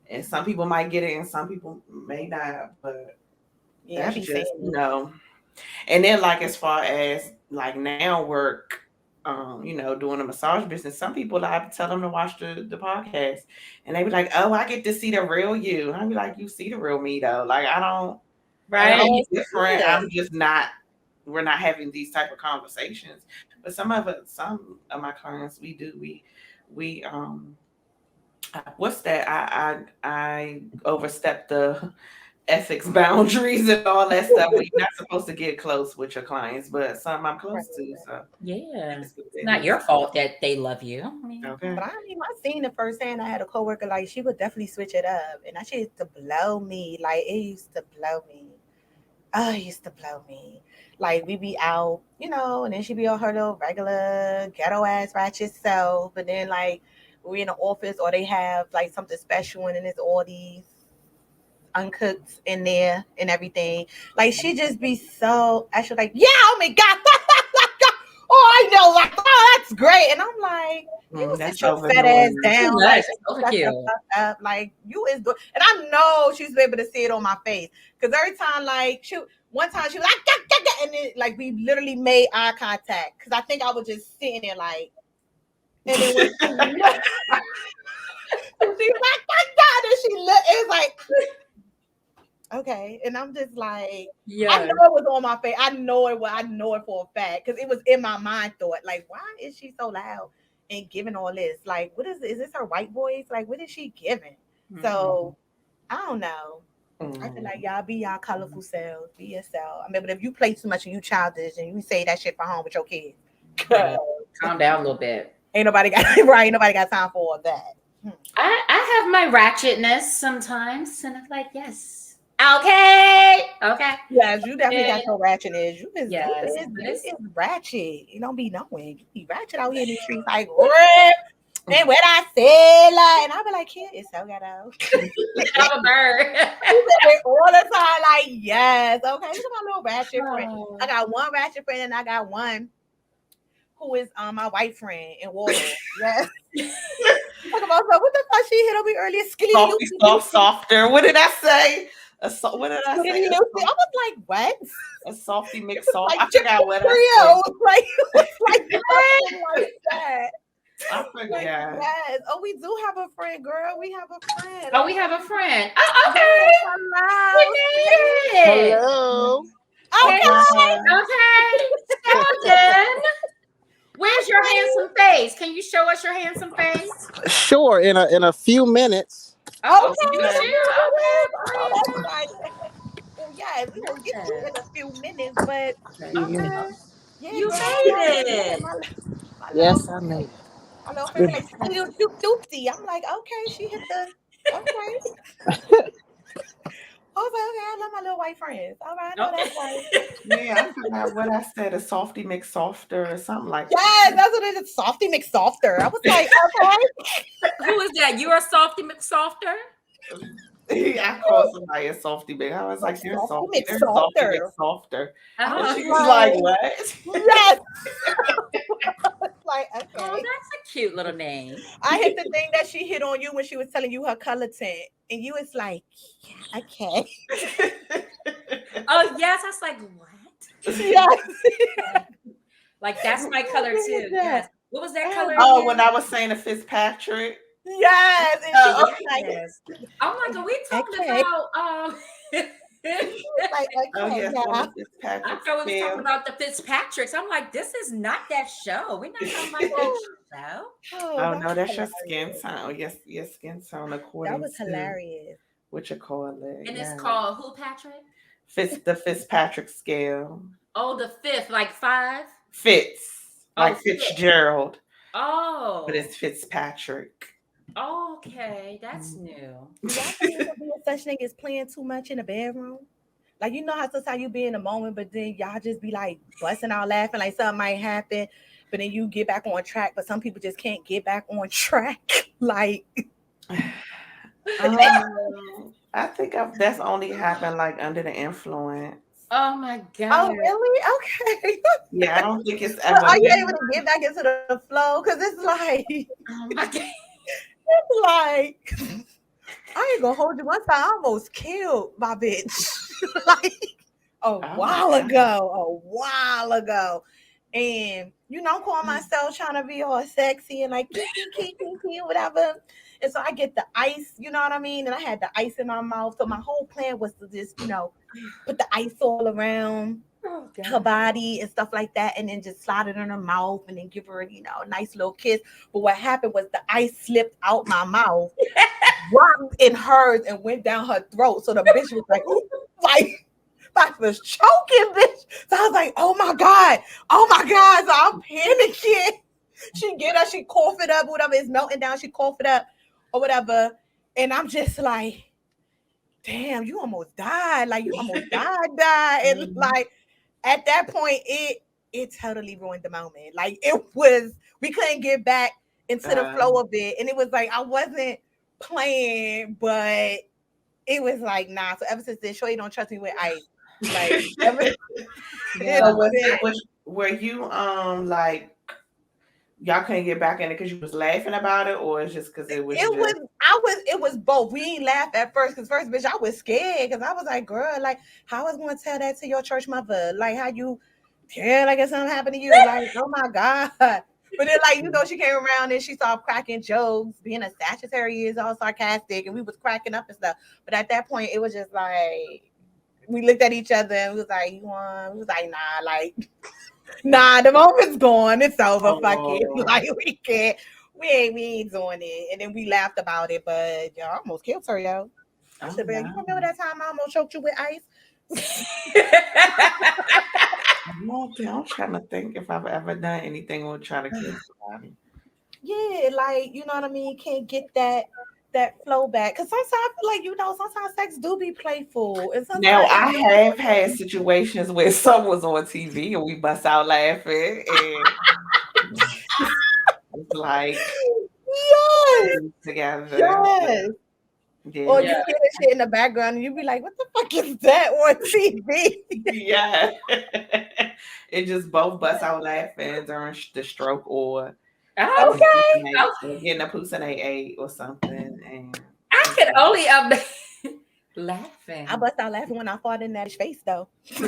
C: And some people might get it, and some people may not. But
D: Yeah, I
C: that's
D: be
C: just
D: saying it.
C: And then like as far as like now work, doing a massage business, some people I tell them to watch the podcast and they be like, "Oh, I get to see the real you." And I be like, "You see the real me though." Like I'm
B: Right.
D: Yes,
C: different.
D: yeah.
C: I'm just not we're not having these type of conversations. But some of my clients we do. We what's that? I overstepped ethics boundaries and all that stuff. Where you're not supposed to get close with your clients, but some I'm
D: Right,
C: close to. So
B: Yeah.
C: that's what
B: It's
C: it
B: not
C: is.
B: your fault that they love you. I mean,
C: Okay.
D: but I mean, I seen it firsthand. I had a coworker like she would definitely switch it up, and that shit used to blow me. Like it used to blow me. Oh, it used to blow me. Like we be out, and then she be on her little regular ghetto ass ratchet self, but then like we in the office or they have like something special and then it's all these uncooked in there and everything. Like she just be so actually like, yeah, oh my god, oh I know, like oh that's great, and I'm like, you will sit
C: That's
D: your
C: over
D: fat ass
C: annoying.
B: too
D: down,
B: much.
D: like
B: It's
D: shut the
B: overkill.
D: fuck up, like you is doing, and I know she's able to see it on my face because every time like one time she was like, and then like we literally made eye contact because I think I was just sitting there like, and then when she looked, she was like, and she looked, it was like. Okay, and I'm just like, I know
B: Yeah.
D: it was on my face. I know it was. I know it for a fact because it was in my mind. Thought like, why is she so loud and giving all this? Like, what is? Is this her white voice? Like, what is she giving? So I don't know. I feel like y'all be y'all colorful selves, be yourself. I mean, but if you play too much and you childish and you say that shit for home with your kids,
B: Yeah. Calm down a little bit.
D: ain't nobody got right. Ain't nobody got time for all that.
B: I have my ratchetness sometimes, and I'm like, yes. Okay. Okay.
D: Yes, you definitely
B: And
D: got your ratchetness.
B: yes, but
D: You
B: it's
D: is ratchet. You don't be knowing. You be ratchet out here in these streets like, what? And what I say, like, and I be like, kid, it's so ghetto.
B: I'm a bird.
D: You say it all the time, like, yes, okay. Look at my little ratchet friend.
B: Oh.
D: I got one ratchet friend, and I got one who is my white friend in Waldo. Yes. Talk about so what the fuck she hit on me earlier? Skinny
C: Softy, soft, softer. What did I say? What did I
D: Skinny
C: say?
D: Lucy. I was like, what?
C: A softy
D: It
C: mixed
D: was
C: soft.
D: like
C: I forgot what I
D: Cheerio.
C: said.
D: It was like something like that.
C: I
D: Like,
C: forgot.
D: yes. Oh, we do have a friend, girl. We have a friend.
B: Oh, we have a friend. Oh, okay.
D: Hello.
B: We made it.
F: Hello.
B: Okay.
C: Hello.
B: Okay. Sheldon, where's your handsome face? Can you show us your handsome face?
F: Sure. In a few minutes.
B: Oh,
D: Okay.
B: you
C: Okay.
B: too.
D: Oh,
B: Okay.
D: that's nice. Well, yes, we're gonna get you
B: Yes.
D: in a few minutes, but
B: Okay.
D: yeah,
B: You
D: girl,
B: made
D: yeah,
B: it.
D: my little
F: Yes, I made it.
D: my little
F: It's
D: friend
F: been
D: be like, "Little doop doopty." I'm like, okay, she hit the okay. I was like, okay, I love my little white friends. All right, I know that's right.
B: Okay.
C: Yeah, I forgot what I said. A softy mixed softer or something like
D: Yes, that's what it is. Softy McSofter. I was like, okay.
B: Who is that? You're a softy McSofter?
C: that. I called somebody a softy big. I was like, they're
D: Softy
C: softy. They're softy
D: McSofter.
C: mixed softer.
D: I
C: And
D: was
B: Oh,
C: she was like,
D: like,
C: what?
D: yes. Like,
B: oh,
D: okay.
B: that's a cute little name.
D: I hit the thing that she hit on you when she was telling you her color tint. And you was like, yeah, okay.
B: Oh, yes. I was like, what?
D: Yes.
B: Like, that's my color too. Yes. What was that color
C: Oh,
B: again?
C: when I was saying a Fitzpatrick.
D: Yes. And she was like,
B: Yes. I'm like, are we talking
D: okay.
B: about
D: Like,
C: Oh,
D: okay,
C: yes, on
D: yeah.
C: the Fitzpatrick
B: I thought we was talking
C: scale.
B: about the Fitzpatricks. I'm like, this is not that show. We're not talking about that show.
D: Oh,
C: Oh,
D: that
C: no,
D: was
C: that's your
D: hilarious.
C: skin tone. Oh, yes, your skin tone
D: That
C: according
D: was
C: to
D: hilarious.
C: what you call it.
B: And it's
C: Yeah.
B: called who, Patrick?
C: The Fitzpatrick scale.
B: Oh, the fifth, like 5.
C: Fitz.
B: Oh,
C: Like
B: Fitz.
C: Fitzgerald.
B: Oh,
C: But it's Fitzpatrick.
B: okay, that's new.
D: Do y'all think there be a such thing as playing too much in the bedroom? Like you know how sometimes you be in the moment, but then y'all just be like busting out laughing, like something might happen, but then you get back on track. But some people just can't get back on track. Like
C: I think that's only happened like under the influence.
B: Oh my
D: oh
B: god.
D: really? Okay.
C: Yeah, I don't think it's
D: But
C: ever
D: are you
C: been.
D: able to get back into the flow? Because it's like
B: Oh my god.
D: it's like I ain't gonna hold you. One time I almost killed my bitch. Like
C: Oh,
D: while
C: my
D: ago, a while ago. And I'm calling myself trying to be all sexy and like kiki, whatever. And so I get the ice, you know what I mean? And I had the ice in my mouth. So my whole plan was to just, put the ice all around
B: Oh
D: her
B: god.
D: body and stuff like that, and then just slide it in her mouth and then give her, a nice little kiss. But what happened was the ice slipped out my mouth, dropped in hers and went down her throat. So the bitch was like, ooh, like I was choking, bitch. So I was like, oh my God. So I'm panicking. She get up, she cough it up, whatever, it's melting down, she cough it up or whatever. And I'm just like, damn, you almost died. Like you almost died. And like at that point, it totally ruined the moment. Like it was, we couldn't get back into the flow of it. And it was like I wasn't playing, but it was like, nah. So ever since then, sure you don't trust me with ice. Like
C: were you like y'all couldn't get back in it because you was laughing about it, or it's just because it was
D: it was both. We ain't laugh at first because first, bitch, I was scared because I was like, girl, like how I was gonna tell that to your church mother? Like how you like if something happened to you, like, oh my God. But then like, you know, she came around and she started cracking jokes, being a Sagittarius, all sarcastic, and we was cracking up and stuff. But at that point, it was just like we looked at each other and we was like, you want? We was like, nah, like, nah, the moment's gone. It's over. Fuck it. Like we can't. We ain't doing it. And then we laughed about it, but y'all almost killed her, yo. I said, man, you remember that time I almost choked you with ice?
C: I'm trying to think if I've ever done anything or try to kill somebody.
D: Yeah, like you know what I mean. Can't get that flow back because sometimes I feel like, you know, sometimes sex do be playful, and sometimes
C: now I have had situations where someone was on TV and we bust out laughing, and it's like
D: yes,
C: together.
D: yes.
C: Yeah.
D: Or you hear that shit in the background and you be like, what the fuck is that on TV?
C: Yeah. It just both bust out laughing during the stroke or getting a puss in a or something. And
B: I can only laughing.
D: I bust out laughing when I fought in that face though.
B: Ow,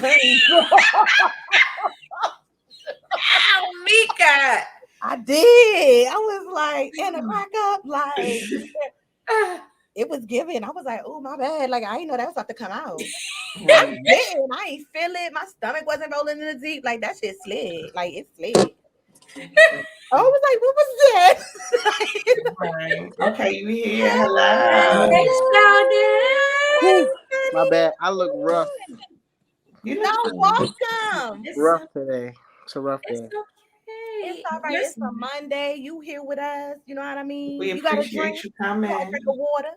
B: Meika.
D: I did. I was like in a crack up, like it was given. I was like, oh my bad. Like I didn't know that was about to come out. I didn't. I ain't feel it. My stomach wasn't rolling in the deep. Like that shit slid. Like it slid. I was like, what was that?
C: Right. Okay, you here. Hello.
B: Hey, Sheldon.
F: My bad. I look rough.
C: You
D: No, welcome.
F: Rough today. It's a rough day.
B: It's okay.
D: It's all right. It's a Monday. You here with us. You know what I mean?
C: We
D: you got a
C: appreciate
D: drink.
C: you coming.
D: You got a drink of water.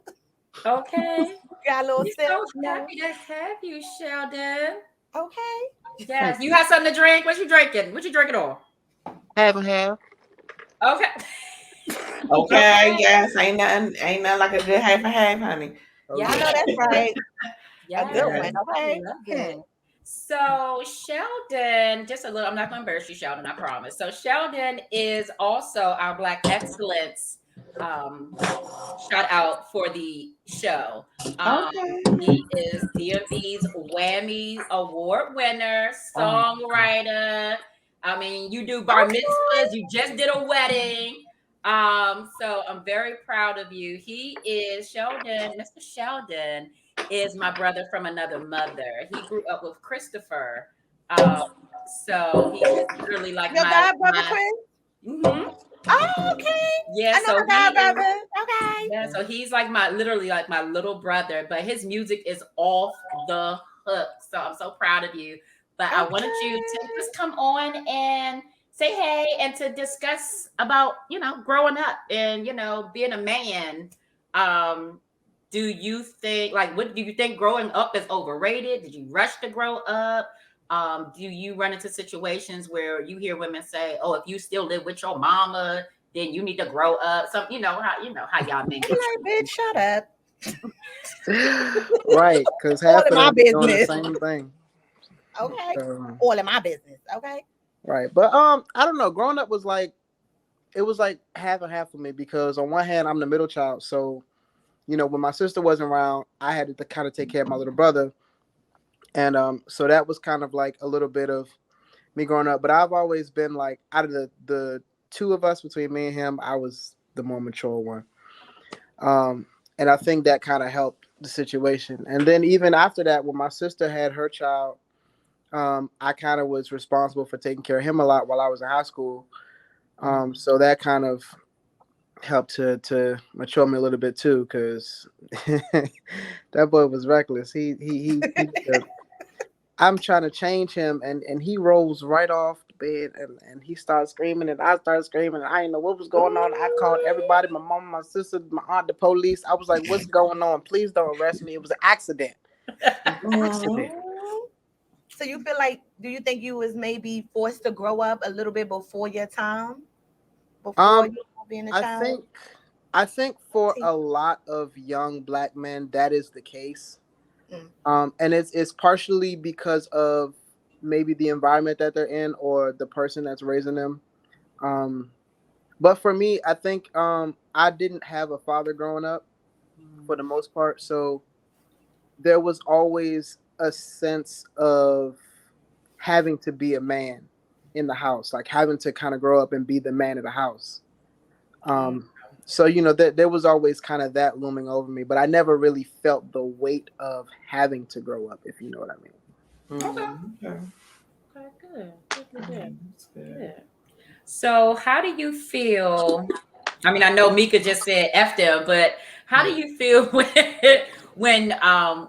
B: Okay.
D: You got a little
B: We're
D: sip.
B: so happy to have you, Sheldon.
D: Okay.
B: Yes. You have something to drink? What you drinking? What you drinking on?
F: Half and half.
B: Okay.
C: Okay, yes. Ain't nothing like a good half and half, honey.
B: Yeah,
D: I know that's right.
B: Yeah.
D: A good one. Okay.
B: Love it. So Sheldon, just a little, I'm not going to embarrass you, Sheldon, I promise. So Sheldon is also our Black Excellence shout out for the show. He is DMV's Whammy Award winner, songwriter. I mean, you do bar mitzvahs, you just did a wedding. So I'm very proud of you. He is Sheldon, Mr. Sheldon is my brother from another mother. He grew up with Christopher. So he is literally like
D: your god brother Chris?
B: Mm-hmm.
D: Oh, okay.
B: Yeah,
D: I know my god brother. Okay.
B: Yeah, so he's like literally like my little brother, but his music is off the hook. So I'm so proud of you. But I wanted you to just come on and say hey and to discuss about, you know, growing up and, you know, being a man. Do you think, like, what do you think growing up is overrated? Did you rush to grow up? Do you run into situations where you hear women say, "Oh, if you still live with your mama, then you need to grow up"? Some, you know how y'all men.
D: Like, bitch, shut up.
F: Right, because half of them doing the same thing.
D: Okay, all in my business. Okay.
F: Right, but I don't know. Growing up was like, it was like half and half for me because on one hand I'm the middle child, so you know when my sister wasn't around, I had to kind of take care of my little brother. And so that was kind of like a little bit of me growing up. But I've always been like, out of the two of us, between me and him, I was the more mature one. And I think that kind of helped the situation. And then even after that, when my sister had her child, I kind of was responsible for taking care of him a lot while I was in high school. So that kind of helped to mature me a little bit too, because that boy was reckless. I'm trying to change him, and he rolls right off the bed, and he starts screaming, and I started screaming, and I didn't know what was going on. I called everybody, my mom, my sister, my aunt, the police. I was like, "What's going on? Please don't arrest me. It was an accident." Accident.
D: So you feel like, do you think you was maybe forced to grow up a little bit before your time, before
F: Um,
D: you being a
F: I
D: child?
F: think I think for a lot of young black men that is the case.
D: Mm.
F: And it's partially because of maybe the environment that they're in or the person that's raising them. Um, but for me, I think I didn't have a father growing up for the most part, so there was always a sense of having to be a man in the house, like having to kind of grow up and be the man of the house. Um, so there was always kind of that looming over me, but I never really felt the weight of having to grow up, if you know what I mean.
B: Okay.
C: Okay.
B: Okay, good. Good, good, good.
C: That's good.
B: Good. So, how do you feel? I mean, I know Mika just said F them, but how do you feel when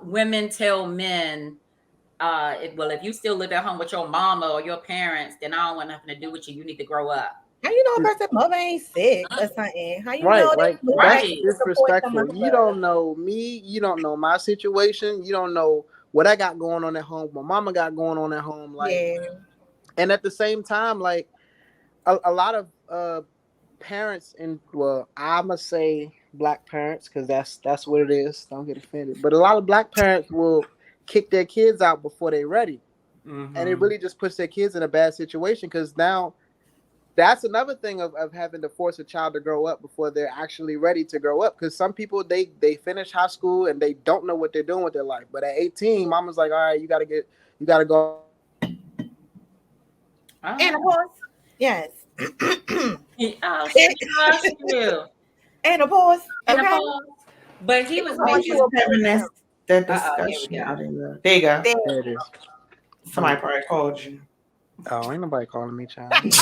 B: women tell men, well, if you still live at home with your mama or your parents, then I don't want nothing to do with you. You need to grow up.
D: How you know a person mother ain't sick or something? How you
F: Right,
D: know they
F: like
D: look
F: that's
D: back
B: Right.
D: to support
F: disrespectful.
D: someone's
F: You
D: love?
F: don't know me, you don't know my situation, you don't know what I got going on at home, my mama got going on at home, like,
D: Yeah.
F: and at the same time, like a lot of parents, and well, I'ma say black parents because that's what it is. Don't get offended. But a lot of black parents will kick their kids out before they're ready, and it really just puts their kids in a bad situation because now that's another thing of having to force a child to grow up before they're actually ready to grow up. Because some people they finish high school and they don't know what they're doing with their life. But at 18, mama's like, all right, you gotta go.
D: And
B: Oh,
D: of course, yes.
B: oh she lost you.
D: And of course,
B: And a
D: okay.
B: pause. But he
D: It
B: was
D: was on
C: Maybe
D: to
C: it's
B: making.
D: a
C: having
D: point
C: that
B: Here we
C: discussion.
B: go.
C: I didn't know. There you go.
D: there.
F: There it is.
C: Somebody probably called you.
F: Oh, ain't nobody calling me child.
B: Ain't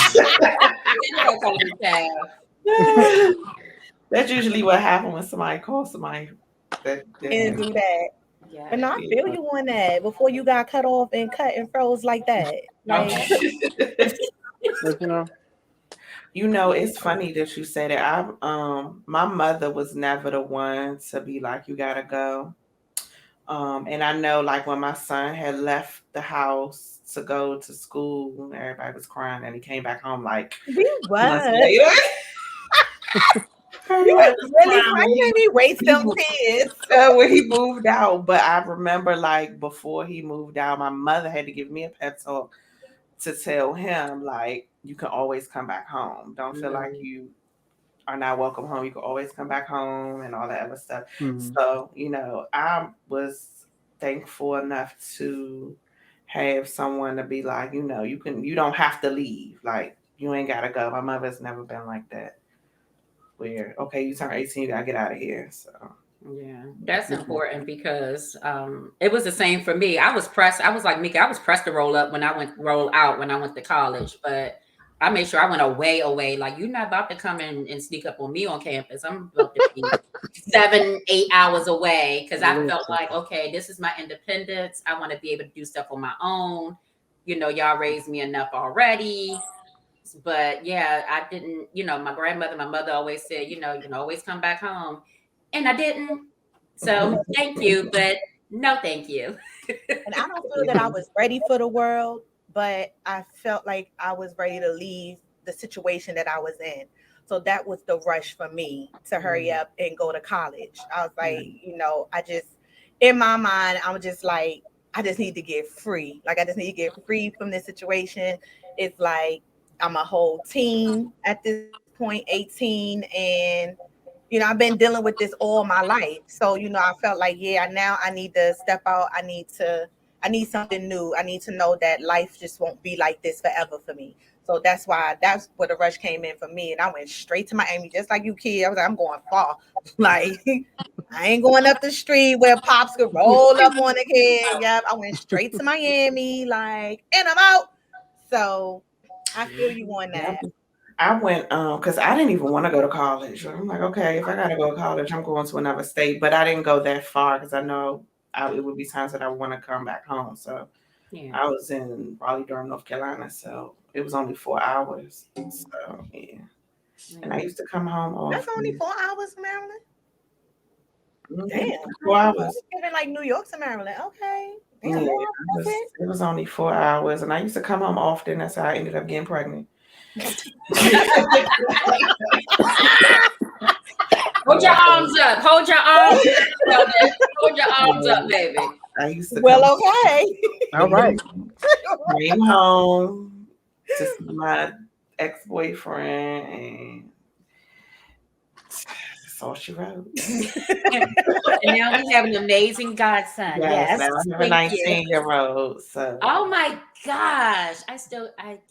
B: nobody calling me child.
C: That's usually what happens when somebody calls somebody. That
D: And do that. But
B: Yeah.
D: no, I feel you on that before you got cut off and cut and froze like that. Like,
B: Okay.
F: But
C: It's funny that you say that. My mother was never the one to be like, you gotta go. And I know, like, when my son had left the house to go to school, everybody was crying, and he came back home like
D: we
C: 2 months
D: was.
C: later.
D: You
C: Everybody
D: was
C: was
D: really
C: crying
D: crying. You made me waste
C: he
D: them
C: moved,
D: tears.
C: when he moved out. But I remember, like, before he moved out, my mother had to give me a pep talk to tell him, like, you can always come back home. Don't feel like you are not welcome home. You can always come back home and all that other stuff. So, I was thankful enough to have someone to be like, you don't have to leave. Like, you ain't gotta go. My mother's never been like that. Where, okay, you turn 18, you gotta get out of here. So
B: Yeah, that's important because it was the same for me. I was pressed. I was like Mika. I was pressed to roll out when I went to college, but I made sure I went away. Like, you're not about to come in and sneak up on me on campus. I'm about to be 7, 8 hours away because I felt like, okay, this is my independence. I want to be able to do stuff on my own. Y'all raised me enough already. But yeah, I didn't. My grandmother, my mother always said, you can always come back home. And I didn't. So thank you, but no thank you.
D: And I don't feel that I was ready for the world, but I felt like I was ready to leave the situation that I was in. So that was the rush for me to hurry up and go to college. I was like, I just, in my mind, I was just like, I just need to get free. Like, I just need to get free from this situation. It's like I'm a whole teen at this point, 18, and I've been dealing with this all my life. So, I felt like, yeah, now I need to step out. I need something new. I need to know that life just won't be like this forever for me. So that's where the rush came in for me. And I went straight to Miami, just like you, kid. I was like, I'm going far. Like, I ain't going up the street where pops could roll up on a kid. Yep. I went straight to Miami, like, and I'm out. So I feel you on that.
C: I went because I didn't even want to go to college. I'm like, okay, if I gotta go to college, I'm going to another state. But I didn't go that far because I know it would be times that I want to come back home. So
B: Yeah.
C: I was in Raleigh, Durham, North Carolina. So it was only 4 hours. So yeah, and I used to come home
D: That's only
C: often.
D: 4 hours, Maryland.
C: Mhm,
D: Damn.
C: 4 hours.
D: It's giving like New York to Maryland. Okay.
C: Yeah,
D: Damn, more
C: it was only 4 hours, and I used to come home often. That's how I ended up getting pregnant.
B: Hold your arms up. Hold your arms up, Sheldon. Hold your arms up, baby.
C: I used to come
D: well, okay.
F: All right.
C: came home to see my ex-boyfriend, and that's all she wrote.
B: And now we have an amazing godson.
C: Yes,
B: Yes.
C: now I have a
B: Thank you.
C: 19-year-old. So
B: Oh my gosh. I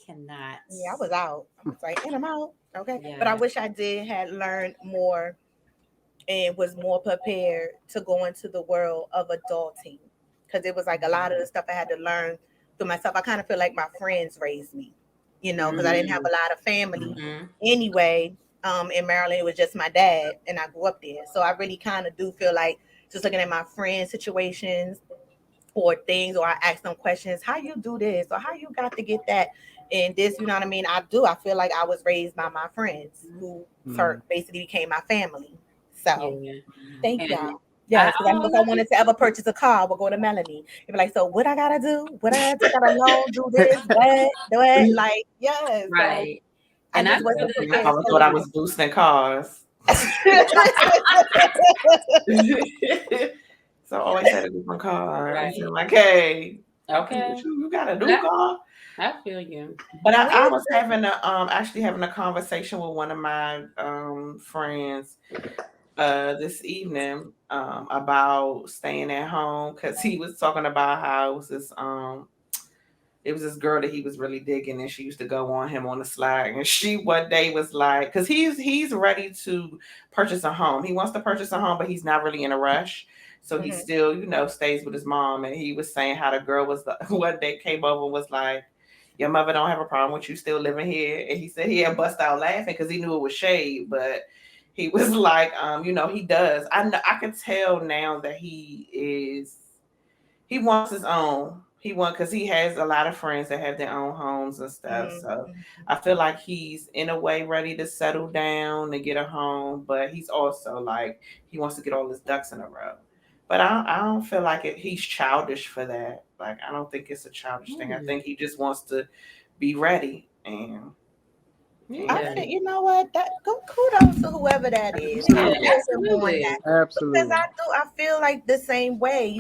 B: cannot.
D: Yeah, I was out. I was like, and I'm out. Okay. But I
B: Yeah.
D: wish I did had learned more and was more prepared to go into the world of adulting. Because it was like a lot of the stuff I had to learn through myself. I kind of feel like my friends raised me, because I didn't have a lot of family
B: Mm-hmm.
D: anyway. In Maryland, it was just my dad, and I grew up there. So I really kind of do feel like just looking at my friends' situations or things, or I ask them questions, how you do this, or how you got to get that, and this, you know what I mean? I feel like I was raised by my friends who basically became my family. So
B: Yeah.
D: thank
B: And
D: y'all. Yes, because I know
B: oh,
D: if I wanted to ever purchase a car, I would go to Melanie. It'd be like, so what I gotta do? What I gotta take out a loan, do this, what, do it? Like, yes. So
B: right.
D: I
B: And I
D: just
B: feel
D: wasn't
B: that
C: I
D: prepared
C: always
D: for
C: thought I
D: life.
C: was boosting cars. So I always had a different car.
B: right.
C: And so I'm like, hey,
B: Okay.
C: you got a new car?
B: I feel you.
C: But
D: And we
C: I was having actually having a conversation with one of my friends this evening about staying at home, because he was talking about how it was this girl that he was really digging, and she used to go on him on the slide, and she one day was like, because he's ready to purchase a home. He wants to purchase a home, but he's not really in a rush. So he
D: Mhm.
C: still, stays with his mom. And he was saying how the girl was one day came over and was like, your mother don't have a problem with you still living here. And he said he had bust out laughing because he knew it was shade, but he was like, he does. I can tell now that he wants his own. He wants, because he has a lot of friends that have their own homes and stuff.
D: Mhm.
C: So I feel like he's in a way ready to settle down and get a home, but he's also like he wants to get all his ducks in a row. But I don't feel like he's childish for that. Like I don't think it's a childish thing. I
B: Hmm.
C: think he just wants to be ready and
D: I
B: Yeah.
D: think you know what? That go kudos to whoever that is. I
B: Yeah.
C: absolutely.
D: feel them on
B: Absolutely.
D: that. Because
F: Absolutely.
D: I feel like the same way.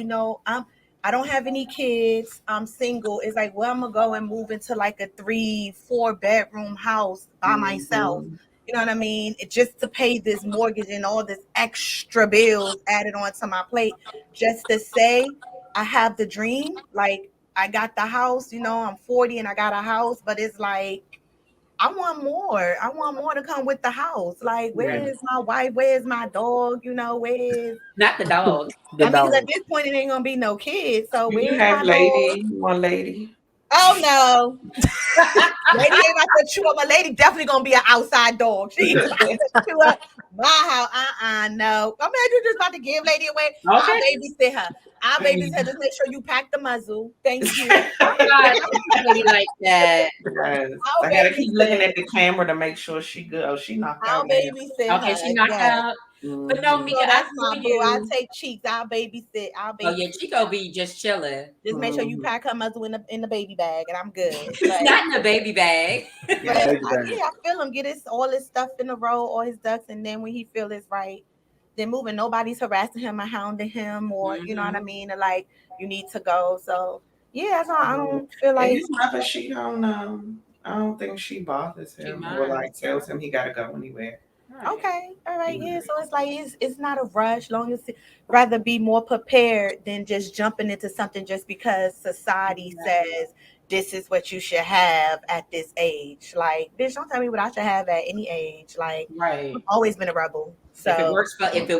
D: I don't have any kids. I'm single. It's like, well, I'm gonna go and move into like a 3-4 bedroom house by myself.
C: Mhm.
D: You know what I mean? Just to pay this mortgage and all this extra bills added onto my plate, just to say I have the dream. Like I got the house. I'm 40 and I got a house, but it's like I want more. I want more to come with the house. Like,
B: Right.
D: where's my wife? Where's my dog? Where's
B: Not the dog.
F: The
D: because at
F: dog.
D: this point it ain't gonna be no kids. So
C: Do you
D: where's
C: have
D: my dog?
C: one lady?
D: Oh no. Lady ain't about to chew up. A lady definitely gonna be an outside dog. She ain't about to chew up my house. No. Imagine you just about to give lady away. I'll
B: Okay.
D: babysit her. I'll babysit her. Just make sure you pack the muzzle. Thank you.
B: Oh God, I really like that.
C: Yes.
D: I'll
C: I gotta keep looking
D: babysit.
C: at the camera to make sure she good. Oh, she knocked
D: I'll
C: out now.
D: babysit
B: Okay, she
D: her.
B: knocked
D: Yes.
B: out. But no,
C: Hmm.
B: Mika,
D: So
B: I
D: that's my
B: feel
D: boo. I
B: you.
D: take cheeks. I'll babysit. I'll
B: Oh yeah,
D: babysit
B: Chico
D: her.
B: be just chilling.
D: Just make sure you
C: Hmm.
D: pack her muzzle in the baby bag, and I'm good. But
B: Not in a baby bag.
D: but
C: Yeah.
F: Baby bag.
D: yeah, I feel him get all his stuff in a row, all his ducks, and then when he feel it's right, then moving. Nobody's harassing him or hounding him, or you know what I
B: Hmm.
D: mean. Or like you need to go. So yeah, so I don't feel
C: And
D: like
C: his mother, she don't I don't think she bothers
B: She
C: him or
B: mine.
C: like tells him he gotta go anywhere.
B: Right.
D: okay, all right,
C: Mhm.
D: yeah. So it's like it's not a rush. Long as rather be more prepared than just jumping into something just because society says this is what you should have at this age. Like, bitch, don't tell me what I should have at any age. Like, I've
B: Right.
D: always been a rebel.
B: If it
D: So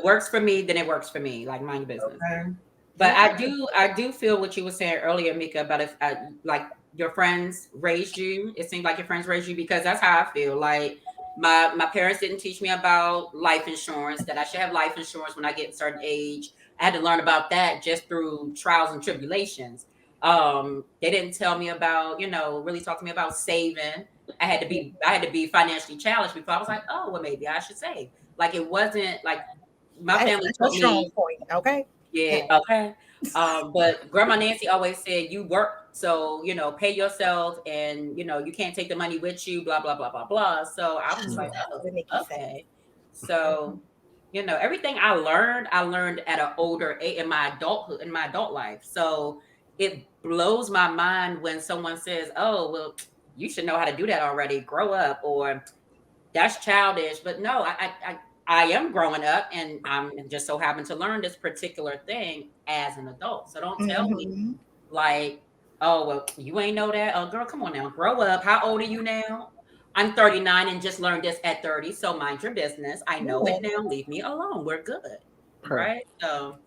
B: works for me, then it works for me. Like mind your business.
C: Okay.
B: But I do feel what you were saying earlier, Mika, about if like your friends raised you. It seemed like your friends raised you because that's how I feel. Like my parents didn't teach me about life insurance, that I should have life insurance when I get a certain age. I had to learn about that just through trials and tribulations. They didn't tell me about, really talk to me about saving. I had to be financially challenged before I was like, oh, well, maybe I should save. Like it wasn't like my family
D: That's a
B: taught
D: strong
B: me.
D: point. Okay.
B: Yeah,
D: Yeah.
B: okay. But Grandma Nancy always said, "You work, so pay yourself, and you can't take the money with you." Blah blah blah blah blah. So I was just like, "Oh,
D: What Nikki said.
B: okay." So everything I learned at an older age in my adulthood, in my adult life. So it blows my mind when someone says, "Oh, well, you should know how to do that already. Grow up," or that's childish. But no, I am growing up, and I'm just so happen to learn this particular thing as an adult. So don't tell me
D: Mm-hmm.
B: like, oh well, you ain't know that. Oh girl, come on now, grow up. How old are you now? I'm 39 and just learned this at 30. So mind your business. I know it
D: Yeah,
B: now. Leave me alone. We're good.
F: Per.
B: Right? So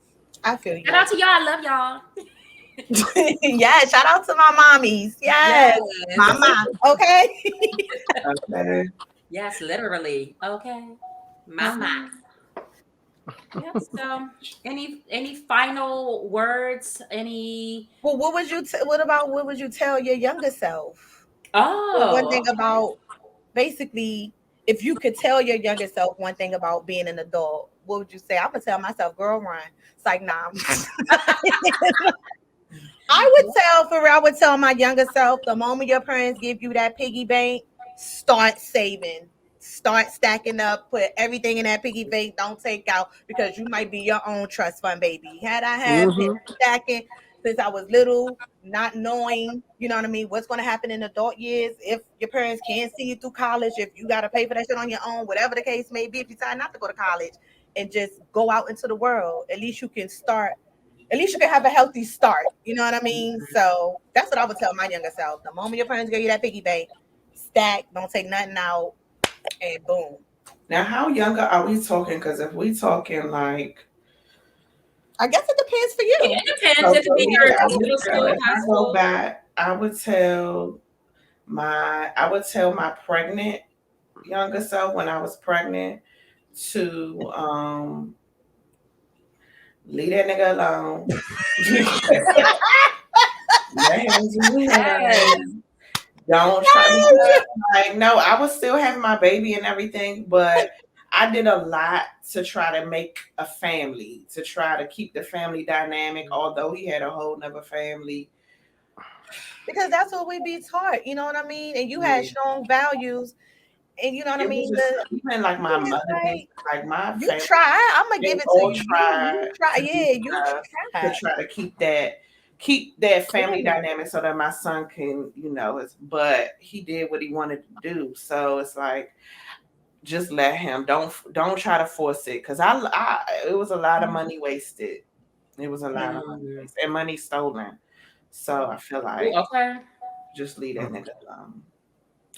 D: I feel
B: shout
D: you.
B: out to y'all. I love y'all.
D: Yeah, shout out to my mommies. Yes,
B: Yes.
D: mama. Okay.
C: Okay.
B: Yes, literally. Okay. Mama. Yep. So, any final words? Any?
D: Well, what would you? What would you tell your younger self? Well, one
B: Oh,
D: thing about basically, if you could tell your younger self one thing about being an adult, what would you say? I'm gonna tell myself, "Girl, run." It's like, nah. I would tell for real, I would tell my younger self the moment your parents give you that piggy bank, start saving. Start stacking up, put everything in that piggy bank, don't take out because you might be your own trust fund baby. Had I had been
F: Mm-hmm.
D: stacking since I was little, not knowing, you know what I mean, what's gonna happen in adult years, if your parents can't see you through college, if you gotta pay for that shit on your own, whatever the case may be, if you decide not to go to college and just go out into the world, at least you can start at least you can have a healthy start. You know what I mean? So that's what I would tell my younger self. The moment your parents give you that piggy bank, stack, don't take nothing out, and boom.
C: Now, how younger are we talking? Because if we talking like,
D: I guess it depends for you.
B: it depends.
C: so
B: It could
C: for
B: be
C: me,
B: your
C: I would
B: middle
C: tell,
B: school,
C: if
B: high
C: I go
B: school.
C: back, I would tell my pregnant younger self when I was pregnant to leave that nigga alone. Let him do
B: Yes.
C: him. Don't try because like no, I was still having my baby and everything, but I did a lot to try to make a family, to try to keep the family dynamic, although he had a whole nother family.
D: Because that's what we be taught. You know what I mean? And you had
C: Yeah.
D: strong values. And you know what I
C: It was
D: mean?
C: just even like my
D: It's
C: mother,
D: like
C: like my
D: you
C: family,
D: try. I'm gonna
C: they
D: give it to
C: all
D: you. You
C: tried
D: try.
C: to do
D: Yeah, you
C: stuff to
D: try.
C: try to keep that family
D: Yeah.
C: dynamic so that my son can, but he did what he wanted to do. So it's like just let him. Don't try to force it because it was a lot of money wasted. It was a lot of money
B: Mm.
C: wasted and money stolen. So I feel
B: Ooh,
C: like
B: okay.
C: just leave that nigga alone.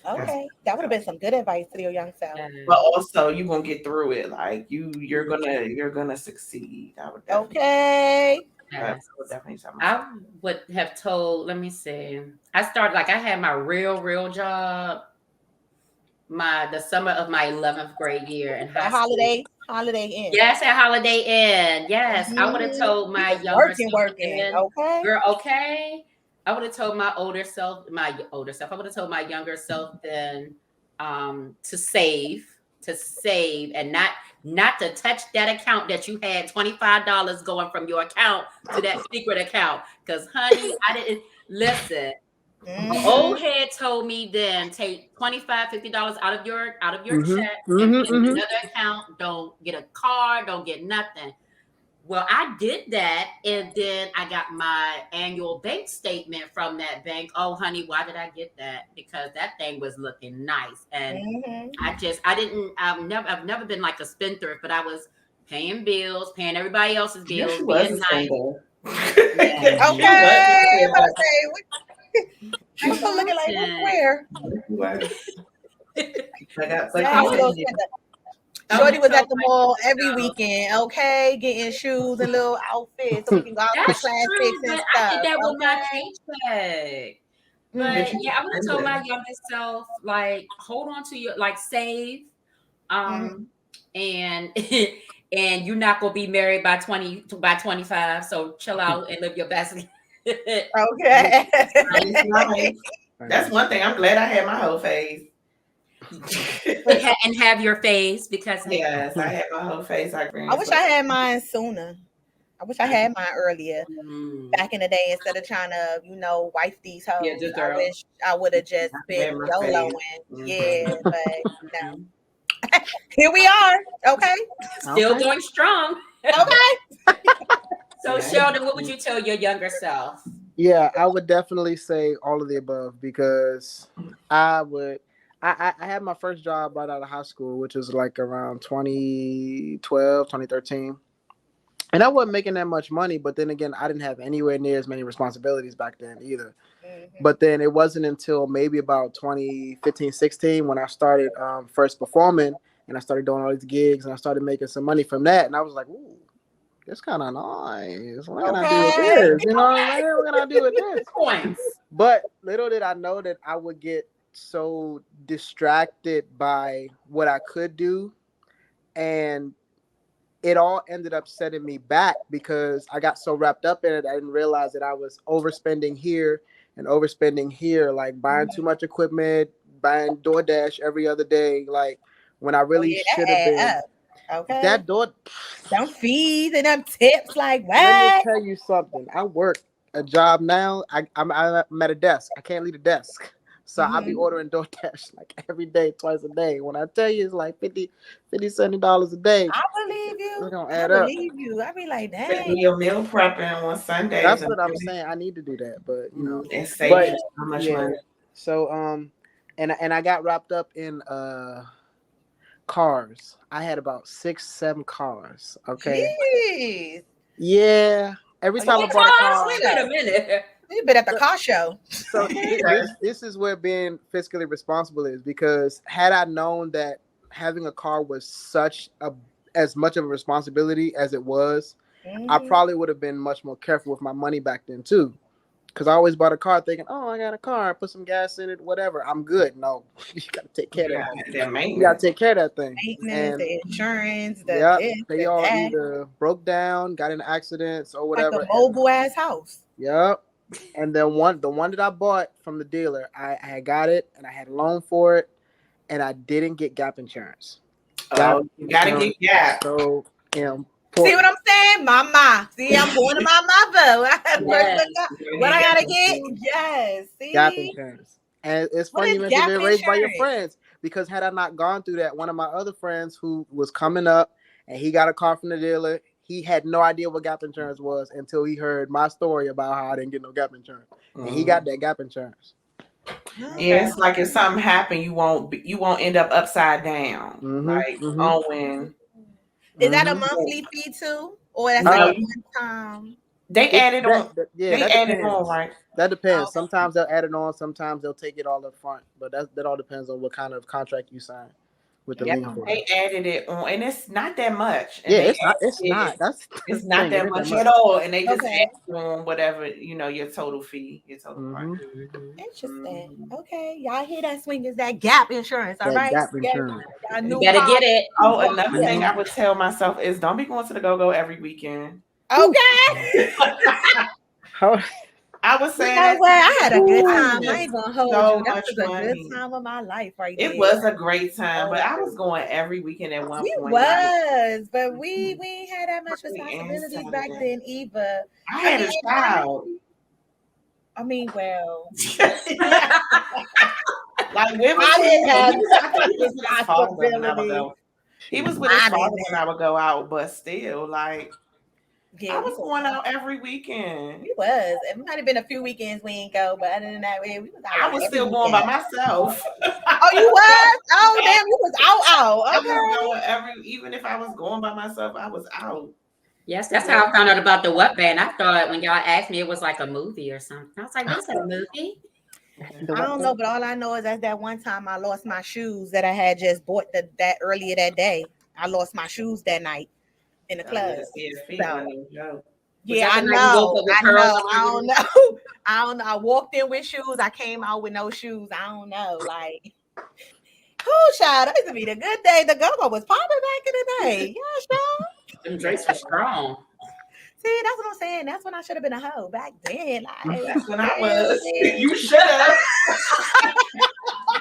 C: That's
D: Okay. That would have been some good advice to your young self.
B: Yeah.
C: but also you're gonna get through it. Like you're gonna succeed. I would definitely
D: Okay.
C: I
B: Yes.
C: would definitely tell myself.
B: I would have told, let me see. I started like I had my real job the summer of my 11th grade year in
D: A
B: high school.
D: holiday in.
B: Yes, at Holiday Inn. Yes, I would have
D: Mhm.
B: told
D: You
B: my
D: was
B: younger self
D: working.
B: then,
D: Okay.
B: girl, okay. I would have told my older self. I would have told my younger self then to save and not to touch that account that you had $25 going from your account to that secret account. Because honey, I didn't listen. The
D: Mhm.
B: old head told me then take $25, $50 out of your
F: Mm-hmm.
B: check and put
F: Mm-hmm.
B: it in
F: Mm-hmm.
B: another account. Don't get a card, don't get nothing. Well, I did that, and then I got my annual bank statement from that bank. Oh, honey, why did I get that? Because that thing was looking nice, and
D: Mhm.
B: I didn't. I've never been like a spendthrift, but I was paying bills, paying everybody else's
C: Yes,
B: bills,
C: you was
B: being
C: a
B: nice.
C: spender.
B: Yeah,
C: Yes, you was a
D: Okay. I'm about to
C: spender.
D: say, I was looking like, what's
B: listen.
D: where?
C: Yes, you was. But
B: So I
C: you
D: Yes,
B: was
C: said
D: little
C: it.
D: spender.
B: I'm
D: Shorty
B: gonna
D: was
B: tell
D: at the mall every
B: myself.
D: weekend, okay, getting shoes and little outfits so we can go out to the
B: That's
D: classics
B: true,
D: and
B: but I did
D: stuff.
B: that with my
D: Okay.
B: paycheck.
D: Mm.
B: But
C: But you
B: yeah, I would have told my
C: good.
B: younger self, like, hold on to your, like, save,
D: Mm.
B: and and you're not gonna be married by 25. So chill out and live your best life.
D: Okay.
C: Nice, nice. That's one thing. I'm glad I had my whole phase.
B: And have your phase because
C: Yes, I had my whole phase. I
D: I wish I had mine sooner. I wish I had mine earlier. Back in the day, instead of trying to, wife these
B: yeah,
D: hoes,
B: just
D: I
B: girl.
D: wish I would have just
C: I
D: been
C: had my phase.
D: YOLOing. Yeah, but no.
B: Mhm.
D: Here we are. Okay.
B: Still
F: Okay.
B: going strong.
D: Okay.
B: So
C: Yeah.
B: Sheldon, what would you tell your younger self?
F: Yeah, I would definitely say all of the above because I would. I had my first job right out of high school, which was like around 2012, 2013. And I wasn't making that much money, but then again, I didn't have anywhere near as many responsibilities back then either.
D: Mhm.
F: But then it wasn't until maybe about 2015, 16 when I started first performing and I started doing all these gigs and I started making some money from that. And I was like, ooh, it's kind of nice. What can I do with
D: Okay.
F: this? You know what I'm saying? What can I do with this?
B: Points.
F: But little did I know that I would get so distracted by what I could do. And it all ended up setting me back because I got so wrapped up in it. I didn't realize that I was overspending here and overspending here, like buying too much equipment, buying DoorDash every other day. Like when I
D: Oh
F: really
D: yeah, that
F: should have
D: add
F: been
D: up. Okay.
F: that door.
D: Them fees and them tips, like
F: Let me
D: what?
F: tell you something. I work a job now. I'm at a desk. I can't leave the desk. So I'll be
D: Mhm.
F: ordering DoorDash like every day, twice a day. When I tell you it's like $50, $70 a day,
D: I believe
F: it's
D: you.
F: gonna
D: I
F: add up.
D: believe you. I be like,
C: But
D: dang.
C: do your meal prepping on Sundays
F: That's
C: and
F: what I'm
C: really,
F: saying. I need to do that, but
C: and save
F: but
C: you so much
F: yeah.
C: money.
F: So and I got wrapped up in cars. I had about 6, 7 cars. Okay.
D: Jeez.
F: Yeah. Every
D: Oh, you
F: time I
D: been at
F: bought a
D: the car
F: car.
B: Wait a
D: show.
B: minute.
D: You been at the
F: So,
D: car show.
F: so
D: Okay.
F: this is where being fiscally responsible is because had I known that having a car was such a as much of a responsibility as it was, I
D: Mhm.
F: probably would have been much more careful with my money back then too. Because I always bought a car thinking, oh, I got a car, put some gas in it, whatever. I'm good. No, you got to take care of
C: Yeah,
F: that thing.
C: that
F: You got
C: maintenance.
F: to take care of that thing.
D: Maintenance,
F: And
D: the insurance, the
F: yeah,
D: this,
F: they
D: the
F: all
D: that.
F: either broke down, got in accidents or
D: Like a
F: whatever. And
D: mobile ass house.
F: yep. And then the one that I bought from the dealer, I had got it and I had a loan for it and I didn't get gap insurance. Gap
C: Oh, you gotta
F: insurance
C: get Gap.
F: is so
D: See what
F: important.
D: I'm saying? Mama. See, I'm going to my mother.
B: Yes.
C: You
D: What I
C: gotta
D: gotta
C: get
D: get?
C: Gap.
D: Yes.
F: Gap
D: See?
F: insurance. And it's
D: What
F: funny
D: is
F: you mentioned
D: gap
F: being raised by your
D: insurance?
F: friends because had I not gone through that, one of my other friends who was coming up and he got a car from the dealer, he had no idea what gap insurance was until he heard my story about how I didn't get no gap insurance. And he got that gap insurance.
C: Yeah,
B: Okay.
C: it's like if something happened, you won't end up upside down, like Owen.
D: Is that a monthly fee too? Or that's like a
C: No,
D: one time?
C: they added on.
F: Yeah,
C: They
F: that
C: added on,
F: depends.
C: right?
F: That depends.
D: Oh,
F: Sometimes they'll add it on, sometimes they'll take it all up front. But that all depends on what kind of contract you sign with the
D: yeah.
F: lien holder.
C: They added it on, and it's not that much. And
F: Yeah,
C: they
F: it's not.
C: added
F: It's not.
C: it.
F: That's
C: It's
F: the
C: not
F: thing. It
C: that
F: ain't that
C: much
F: much.
C: at all, and they just
D: Okay.
C: added on whatever your total fee, your total price.
D: Interesting.
C: Mhm.
D: Okay. Y'all hear that swing is that gap insurance. All
F: That
D: right.
F: gap
D: Yeah.
F: insurance.
D: Y'all
B: You
D: new
B: better
D: car.
B: get it.
C: Oh, another thing
F: Mhm.
C: I would tell myself is don't be going to the go-go every weekend.
D: Okay.
F: How,
C: I was
D: You
C: saying
D: know
C: that
D: what? I had a good
C: I
D: time. I
C: spent
D: ain't gonna hold
C: so
D: you. That
C: much
D: was a good
C: money.
D: time of my life right
C: It
D: there.
C: was a great time, but
D: Oh,
C: I was going every weekend at one
D: we
C: point.
D: was, but we ain't had that much
C: Friday and
D: responsibilities back
C: Saturday.
D: then either.
C: I
D: I
C: had
D: mean,
C: a child.
D: well,
C: Like where was
D: I
C: he?
D: didn't have
C: I think he was with his father when I would
D: responsibility.
C: go. He was with his
D: I
C: father
D: didn't.
C: when I would go out, but still, like
D: Yeah,
C: I
D: we
C: was
D: was.
C: going out every weekend.
D: We was. It might have been a few weekends we ain't go, but other than that, we was out
C: I
D: like
C: was
D: every
C: still going by
D: weekend.
C: myself.
D: Oh, you was? Oh, damn, you was out.
C: I
D: Okay.
C: was going even if I was going by myself, I was out.
B: Yes, that's how I found out about the What Band. I thought when y'all asked me it was like a movie or something. I was like, what is that, a movie?
D: I don't know, but all I know is that one time I lost my shoes that I had just bought that earlier that day. I lost my shoes that night in the
C: Oh,
D: club.
C: yeah, feet
D: So
C: wasn't no joke.
B: Was
D: yeah,
B: that
D: I
B: the night you woke
D: know.
B: up with
D: I
B: pearls
D: know.
B: on
D: I
B: your
D: don't
B: feet?
D: know. I don't know. I walked in with shoes. I came out with no shoes. I don't know. Like, cool, child. That used to be the good day. The go-go was popping back in the day. Yeah, sure.
B: Them drinks were strong.
D: See, that's what I'm saying. That's when I should have been a hoe back then. Like,
C: That's when I
D: yeah,
C: was.
D: man.
C: You should have.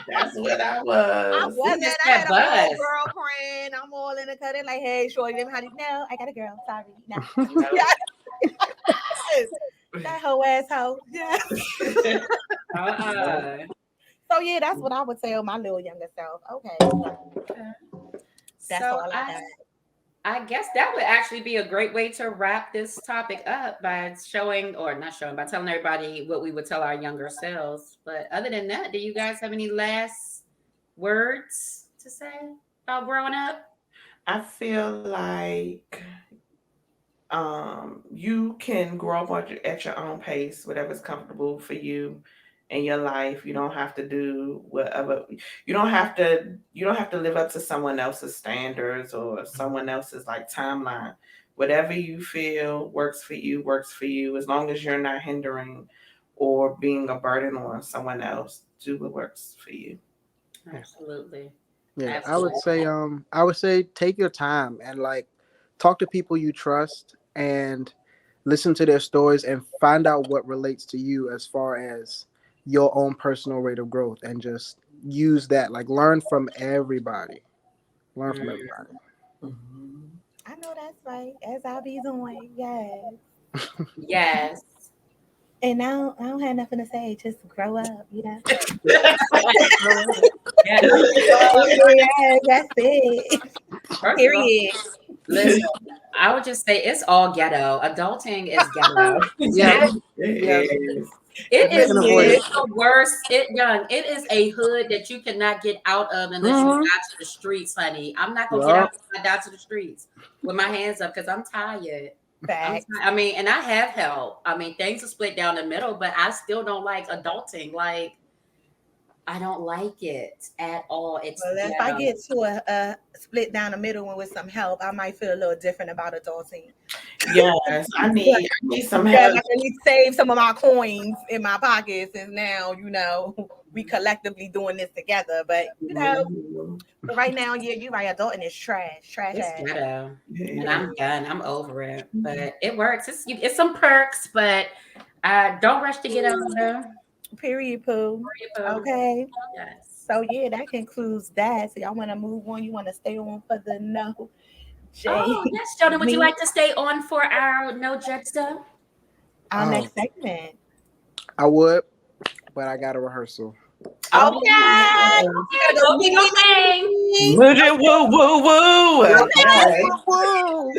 C: That's what I
D: I
C: was.
D: wasn't.
B: missed
D: I had
B: that
D: a whole
B: buzz.
D: girlfriend. I'm all in the cut. Like, hey, shorty, let me how do you know? I got a girl. Sorry. No. Yes. That hoe asshole. Yeah.
B: Uh-uh.
D: So yeah, that's what I would tell my little younger self. Okay. That's
B: So
D: all I got.
B: I guess that would actually be a great way to wrap this topic up by showing, or not showing, by telling everybody what we would tell our younger selves. But other than that, do you guys have any last words to say about growing up?
C: I feel like you can grow up at your own pace, whatever's comfortable for you in your life. You don't have to do whatever. You don't have to live up to someone else's standards or someone else's like timeline. Whatever you feel works for you, works for you. As long as you're not hindering or being a burden on someone else, do what works for you.
B: Absolutely.
F: Yeah,
B: Absolutely.
F: I would say take your time and like talk to people you trust and listen to their stories and find out what relates to you as far as your own personal rate of growth and just use that. Like learn from everybody. Learn from everybody.
C: Mhm.
D: I know that's right. As I be doing, yes.
B: Yes.
D: And I don't have nothing to say. Just grow up, you know.
B: Yeah.
D: Yeah, that's it.
B: First of all,
D: Period.
B: listen, I would just say it's all ghetto. Adulting is ghetto.
F: Yeah. Yeah.
C: It is.
B: It
F: If you
B: is
F: can avoid it.
B: the worst. It is a hood that you cannot get out of unless you
F: Mhm.
B: die to the streets, honey. I'm not gonna get
F: Yeah.
B: out until I die to the streets with my hands up because I'm tired.
D: Facts.
B: I mean, and I have help. I mean, things are split down the middle, but I still don't like adulting. Like, I don't like it at all. It's
D: Well, if I
B: ghetto.
D: get to a split down the middle one with some help, I might feel a little different about adulting.
C: Yes, I need some
D: Yeah,
C: help.
D: I can save some of my coins in my pockets, and now we collectively doing this together. But
C: Mhm.
D: but right now, yeah, you're right. Adulting is trash, trash
B: It's
D: ass.
B: ghetto. And
C: Yeah.
B: I'm done. I'm over it. But it works. It's some perks, but don't rush to get older.
D: Period, poo.
B: Yes.
D: Okay. So yeah, that concludes that. So y'all want to move on? You want to stay on for the no, Jay?
B: Oh, yes, Sheldon. Would you
D: Me?
B: like to stay on for our no judge stuff?
D: Our
F: Oh,
D: next segment.
F: I would, but I got a rehearsal.
C: Oh,
D: Okay.
C: yeah.
D: You gotta
B: Go do your thing.
C: Woo, woo, woo, woo. Okay.
F: Whoa.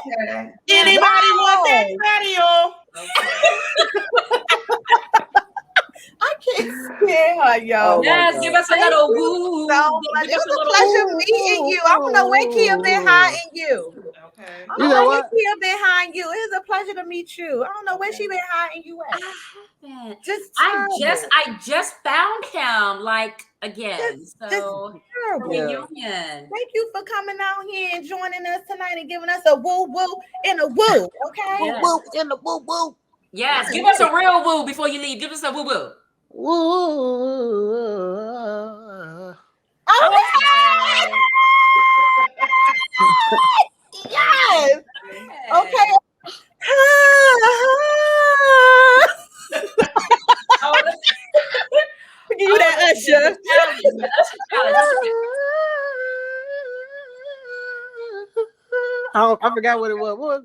C: Okay. Anybody want that patio?
D: I can't stand her, yo.
F: Oh, my
B: Yes,
F: God.
B: give us a
D: Thank
B: little
D: you
B: woo.
D: so much.
B: Give
D: It
B: us
D: was
B: a
D: a
B: little
D: pleasure
B: woo.
D: meeting you. I don't know when Kia been hiding you.
C: Okay.
D: I
F: You
D: don't
F: know
D: know when
F: what?
D: Kia been hiding you. It's a pleasure to meet you. I don't know where she been hiding you at.
B: I haven't.
D: Just
B: I
D: terrible.
B: just found him like again.
D: Just
B: So
D: terrible.
F: Yeah.
B: reunion.
D: Thank you for coming out here and joining us tonight and giving us a woo woo and a woo. Okay.
F: Woo,
B: Yes.
F: woo, in the woo, woo.
B: Yes, give us a real woo before you leave. Give us a woo woo.
F: Woo.
D: Okay. Yes. Okay.
B: Oh,
D: Give you that usher.
B: the Usher challenge.
F: I forgot what it was. What was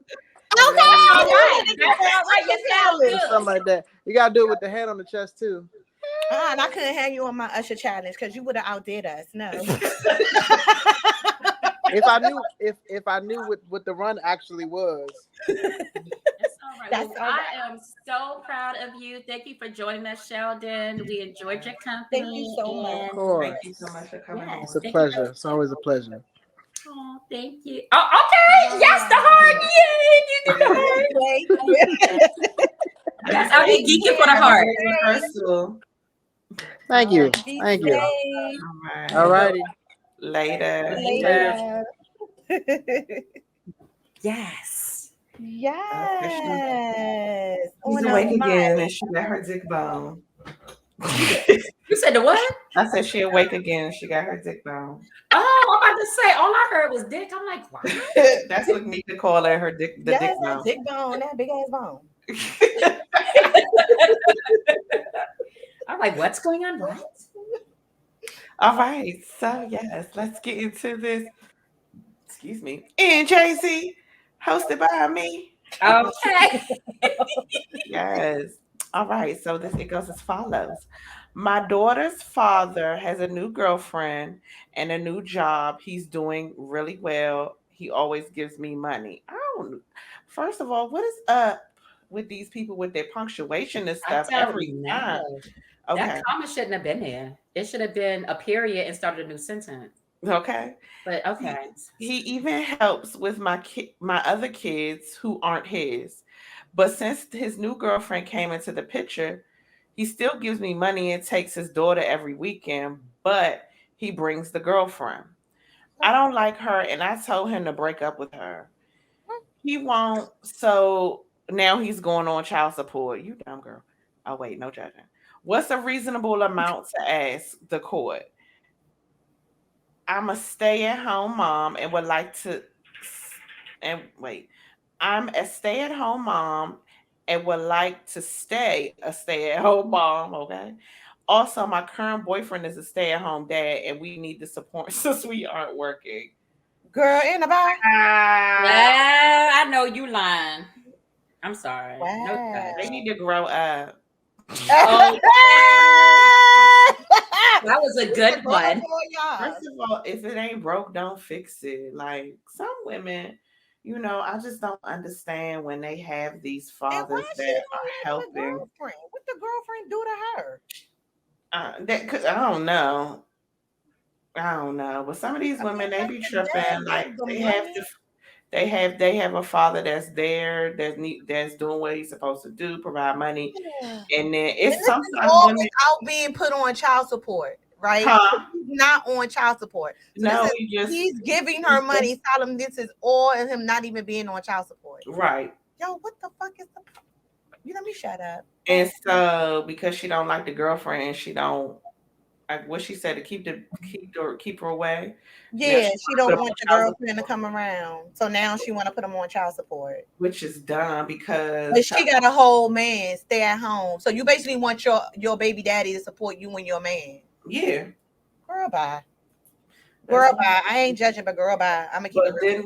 D: Okay.
B: All right. That's all right. You sound
F: it? Something
B: good.
F: like that. You gotta do it with the hand on the chest too.
D: And I couldn't have you on my usher challenge because you would have outdid us. No.
F: If I knew what the run actually was.
B: That's all right.
D: That's
B: Well,
D: all right.
B: I am so proud of you. Thank you for joining us, Sheldon. We enjoyed your company.
D: Thank you so much.
B: and-
F: Of course.
C: Thank you so much for coming
B: Yes,
F: It's a
C: on.
B: thank you.
F: pleasure. It's always a pleasure.
B: Oh, thank you. Oh, okay. Yes, the heart. Yay. You did the heart.
D: Thank you.
B: Yes, I'll be geeking for the heart.
C: Rehearsal.
F: Thank you.
D: Be
F: Thank you.
D: safe.
C: All right.
F: All righty.
C: Later.
B: Later.
D: Yes.
C: Official.
D: Yes.
C: She's
D: On a
C: awake again and
D: mic.
C: she got her dick bone.
B: You said the what?
C: I said she awake again and she got her dick bone.
B: Oh, I'm about to say, all I heard was dick. I'm like, what?
C: That's what Nika called her the dick
D: Yes, that
C: bone.
D: dick bone, that big ass bone.
B: I'm like, what's going on? What?
C: All right, so yes, let's get into this. Excuse me. And Jay-Z, hosted by me.
B: Okay.
C: Yes. All right, so it goes as follows. My daughter's father has a new girlfriend and a new job. He's doing really well. He always gives me money. I don't. First of all, what is up with these people with their punctuation and
B: I
C: stuff every
B: don't
C: time?
B: know.
C: Okay.
B: That comma shouldn't have been there. It should have been a period and started a new sentence.
C: Okay.
B: But okay.
C: He even helps with my other kids who aren't his. But since his new girlfriend came into the picture, he still gives me money and takes his daughter every weekend, but he brings the girlfriend. I don't like her and I told him to break up with her. He won't, so now he's going on child support. You dumb girl. Oh wait, no judging. What's a reasonable amount to ask the court? I'm a stay-at-home mom and would like to and wait. I'm a stay-at-home mom and would like to stay a stay-at-home mom, okay? Also, my current boyfriend is a stay-at-home dad and we need the support since we aren't working.
D: Girl, in the bar.
B: Well, I know you lying. I'm sorry. No
D: Wow.
C: They need to grow up.
B: Oh, that was a good one.
C: First of all, if it ain't broke, don't fix it. Like some women, I just don't understand when they have these
D: And why
C: fathers
D: she
C: that
D: don't
C: are
D: let
C: helping.
D: the girlfriend? What the girlfriend do to her?
C: Cause I don't know. But some of these women they be tripping. Like they have a father that's there, that's doing what he's supposed to do, provide money, and then
D: And
C: it's
D: this is
C: sometimes
D: all
C: women.
D: without being put on child support, right?
C: Huh?
D: He's not on child support. So
C: No,
D: this
C: he
D: is
C: just
D: he's giving her money, telling him this is all of him not even being on child support.
C: right.
D: Yo, what the fuck is the you let me shut up.
C: And so because she don't like the girlfriend and she don't like what she said to keep her away. Now
D: Yeah,
C: she
D: she
C: wanna put
D: don't
C: him
D: want
C: on
D: the
C: child
D: girlfriend to
C: support,
D: come around. So now she want to put him on child support.
C: which is dumb because
D: But she got a whole man stay at home. So you basically want your baby daddy to support you and your man.
C: yeah.
D: Girl, bye.
C: That's
D: Girl, bye. I ain't judging, but girl, bye. I'm gonna keep it
C: But
D: real.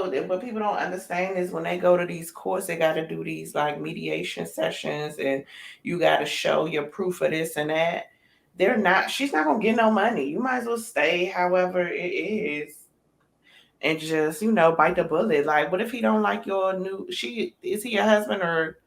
C: then what people don't understand is when they go to these courts, they got to do these like mediation sessions, and you got to show your proof of this and that. She's not gonna get no money. You might as well stay however it is, and just bite the bullet. Like, what if he don't like your new? Is he your husband or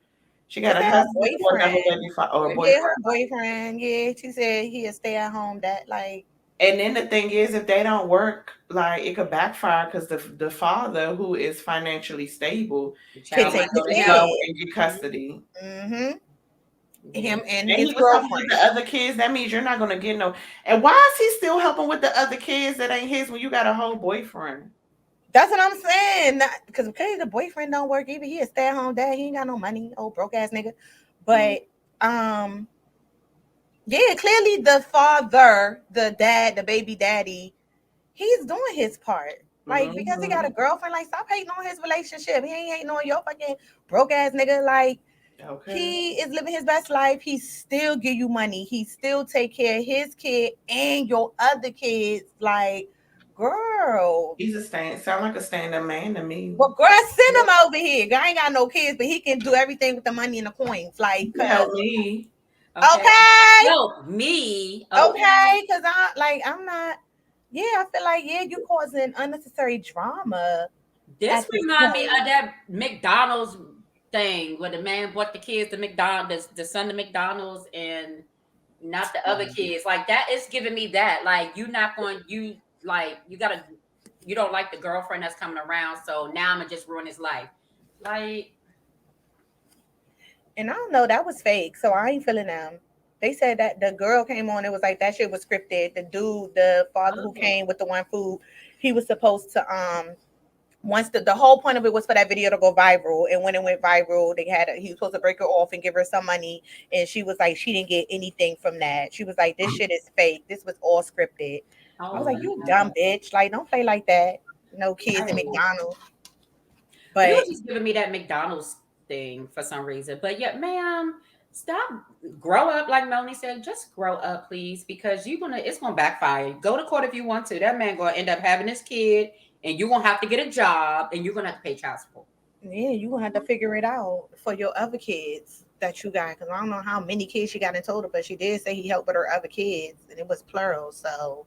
C: she
D: She
C: got a
D: said her
C: husband or another
D: boyfriend.
C: or a
D: Yeah,
C: boyfriend?
D: her boyfriend. Yeah, she said he a stay at home. That like
C: And then the thing is, if they don't work, like it could backfire because the father, who is financially stable,
B: The
D: can
B: child
C: can
D: take
B: might
D: the
B: go to
C: go
B: hell.
D: kid.
C: and get custody.
D: Mm-hmm.
B: Yeah.
D: Him and
C: And
D: his
C: he was helping with
D: girlfriend.
C: the other kids. That means you're not gonna get no. And why is he still helping with the other kids that ain't his when you got a whole boyfriend?
D: That's what I'm saying. Because the boyfriend don't work either. He a stay at home dad. He ain't got no money. Old broke ass nigga. But yeah, clearly the father, the dad, the baby daddy, he's doing his part. Like because he got a
C: Mm-hmm.
D: girlfriend. Like stop hating on his relationship. He ain't hating on your fucking broke ass nigga. Like
C: Okay.
D: he is living his best life. He still give you money. He still take care of his kid and your other kids. Like, girl.
C: He's sound like a stand-up man to me.
D: Well, girl, send him over here. Guy ain't got no kids, but he can do everything with the money and the coins. Like,
C: Help
D: cause
C: me.
B: Okay.
D: okay,
B: No, me.
D: okay, cause I'm not. Yeah, I feel like you causing unnecessary drama
B: This
D: at this
B: remind me of
D: point.
B: that McDonald's thing where the man brought the kids to McDonald's, the son to McDonald's, and not the other kids. Like that is giving me that. Like you don't like the girlfriend that's coming around, so now I'm gonna just ruin his life. Like
D: And I don't know, that was fake, so I ain't feeling them. They said that the girl came on. It was like that shit was scripted. The dude, the father who
B: Oh.
D: came with the one food, he was supposed to once the whole point of it was for that video to go viral, and when it went viral he was supposed to break her off and give her some money, and she was like she didn't get anything from that. She was like this shit is fake, this was all scripted. I
B: Oh
D: was like,
B: my
D: you
B: God.
D: dumb bitch, like don't play like that. No kids in
B: Right.
D: McDonald's.
B: They were
D: But
B: just giving me that McDonald's thing for some reason. But yeah, ma'am, stop. Grow up, like Melanie said. Just grow up, please, because it's gonna backfire. Go to court if you want to. That man gonna end up having his kid, and you're gonna have to get a job, and you're gonna have to pay child support.
D: yeah, you gonna have to figure it out for your other kids that you got, because I don't know how many kids she got in total, but she did say he helped with her other kids, and it was plural. So,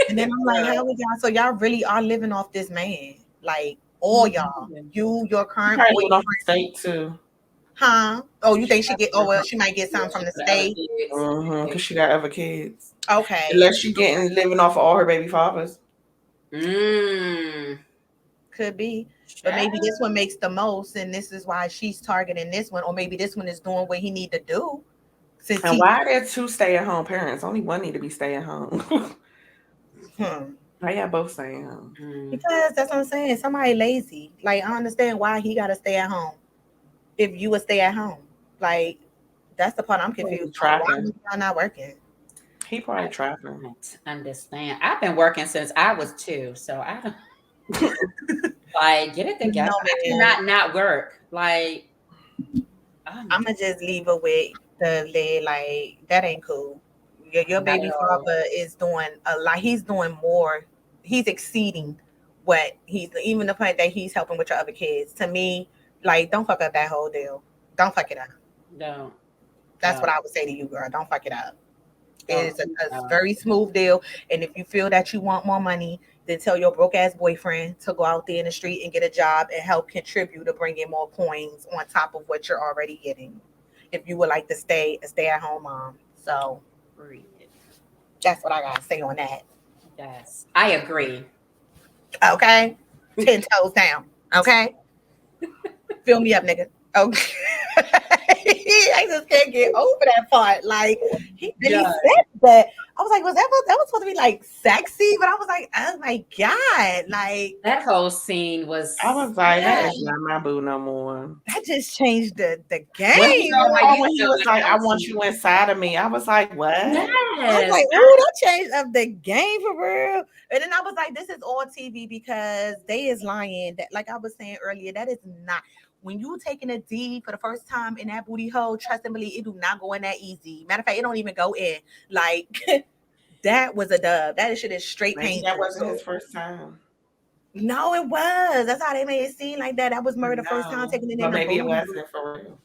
D: and then I'm like, how we y'all? So y'all really are living off this man, like all y'all, your
C: She
D: current
C: probably lived off
D: boyfriend,
C: the state too.
D: huh? Oh, you
C: She
D: think she get? Oh well, she might get something from the
B: For the other
D: state.
B: kids.
C: because she got other kids.
D: Okay,
C: Unless she getting living off of all her baby fathers.
B: Mm.
D: could be. But
B: Child.
D: maybe this one makes the most, and this is why she's targeting this one, or maybe this one is doing what he need to do. Since
C: And
D: he,
C: why are there two stay-at-home parents? Only one need to be staying home. Why y'all both staying home?
B: Mm.
D: because that's what I'm saying. Somebody lazy. Like I understand why he got to stay at home. If you would stay at home, like that's the part I'm confused. Why
C: Trapping.
D: are y'all not working?
C: He probably trapping.
B: Don't understand. I've been working since I was 2, so I don't like get it together.
D: No,
B: I
D: man.
B: cannot not work. Like, oh my
D: I'm gonna just leave it with the lid. Like that ain't cool. Your
B: God, not
D: baby
B: at all.
D: father is doing a lot. He's doing more. He's exceeding what he's even the point that he's helping with your other kids. To me, like don't fuck up that whole deal. Don't fuck it up.
B: Don't,
D: That's what
B: don't,
D: I would say to you, girl. Don't fuck it up.
B: don't.
D: It's a
B: don't.
D: very smooth deal. And if you feel that you want more money, then tell your broke ass boyfriend to go out there in the street and get a job and help contribute to bring in more coins on top of what you're already getting. If you would like to stay a stay at home mom. So
B: Read it.
D: that's what I gotta say on that.
B: Yes, I agree.
D: Okay? 10 toes down. Okay? Fill me up, nigga. Okay. I just can't get over that part. Like he really
B: Yeah.
D: said that. I was like, that was supposed to be like sexy? But I was like, oh my God. Like
B: That whole scene was.
C: I was like, that
B: Yeah.
C: is not my boo no more.
D: that just changed the
B: When he
D: game.
B: go like
C: Oh,
B: you
C: when he
B: feel
C: was like, I want
B: guilty.
C: you inside of me. I was like, what?
D: I was
B: Yes.
D: like, oh, that changed up the game for real. And then I was like, this is all TV because they is lying. That, like I was saying earlier, that is not. When you taking a D for the first time in that booty hole, trust and believe it do not go in that easy. Matter of fact, it don't even go in. Like that was a dub. That shit is straight
C: Maybe that
D: painful.
C: wasn't
D: So,
C: his first time.
D: no, it was. That's how they made it seem like that. That was murder first time
C: No,
D: taking it
C: but
D: in the
C: maybe it
D: booty.
C: wasn't for real.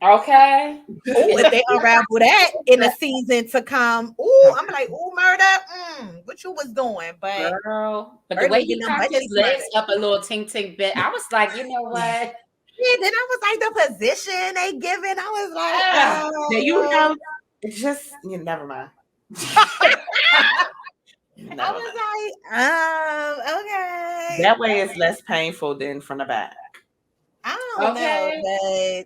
B: Okay.
D: Oh, if they unravel that in the season to come, ooh, I'm like, ooh, murder. What you was doing? But
B: Girl, but the
D: Murder
B: way
D: was
B: he
D: getting them
B: cocked
D: butt
B: his
D: cheeks
B: legs
D: murdered.
B: up a little tink tink bit, I was like, you know what?
D: Yeah, then I was like the position they giving. I was like,
B: Ah,
C: Now, you know, it's just never mind. Never
D: I
C: mind.
D: was like, okay.
C: That way it's less painful than from the back.
D: I don't know,
B: okay.
D: but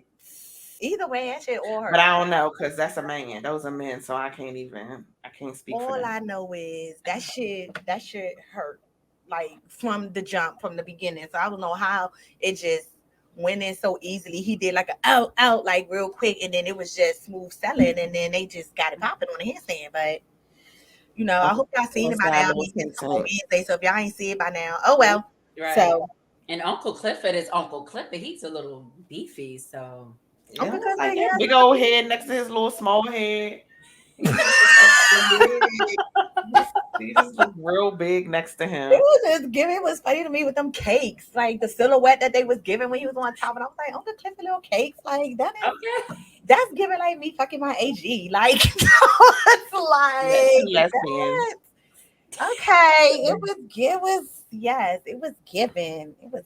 D: either way, that shit all hurt.
C: But I don't know because that's a man. Those are men, so I can't speak for
D: All
C: them.
D: I know is that shit hurt. Like from the jump, from the beginning. So I don't know how it just went in so easily. He did like a out like real quick, and then it was just smooth selling, and then they just got it popping on the handstand. But you know, I hope y'all seen it by now. I mean, it's on Wednesday, so if y'all ain't see it by now, oh well.
B: Right.
D: So
B: And Uncle Clifford is Uncle Clifford. He's a little beefy, so
C: Yeah,
D: Uncle Clifford,
C: like
D: yeah.
C: that big old head next to his little small head. He just looked real big next to him.
D: It was just giving. It was funny to me with them cakes, like the silhouette that they was giving when he was on top, and I was like, Uncle Clifford little cakes, like that is
B: okay.
D: that's giving like me fucking my AG, like it's like
C: Lesbian.
D: that. Okay, yes, it was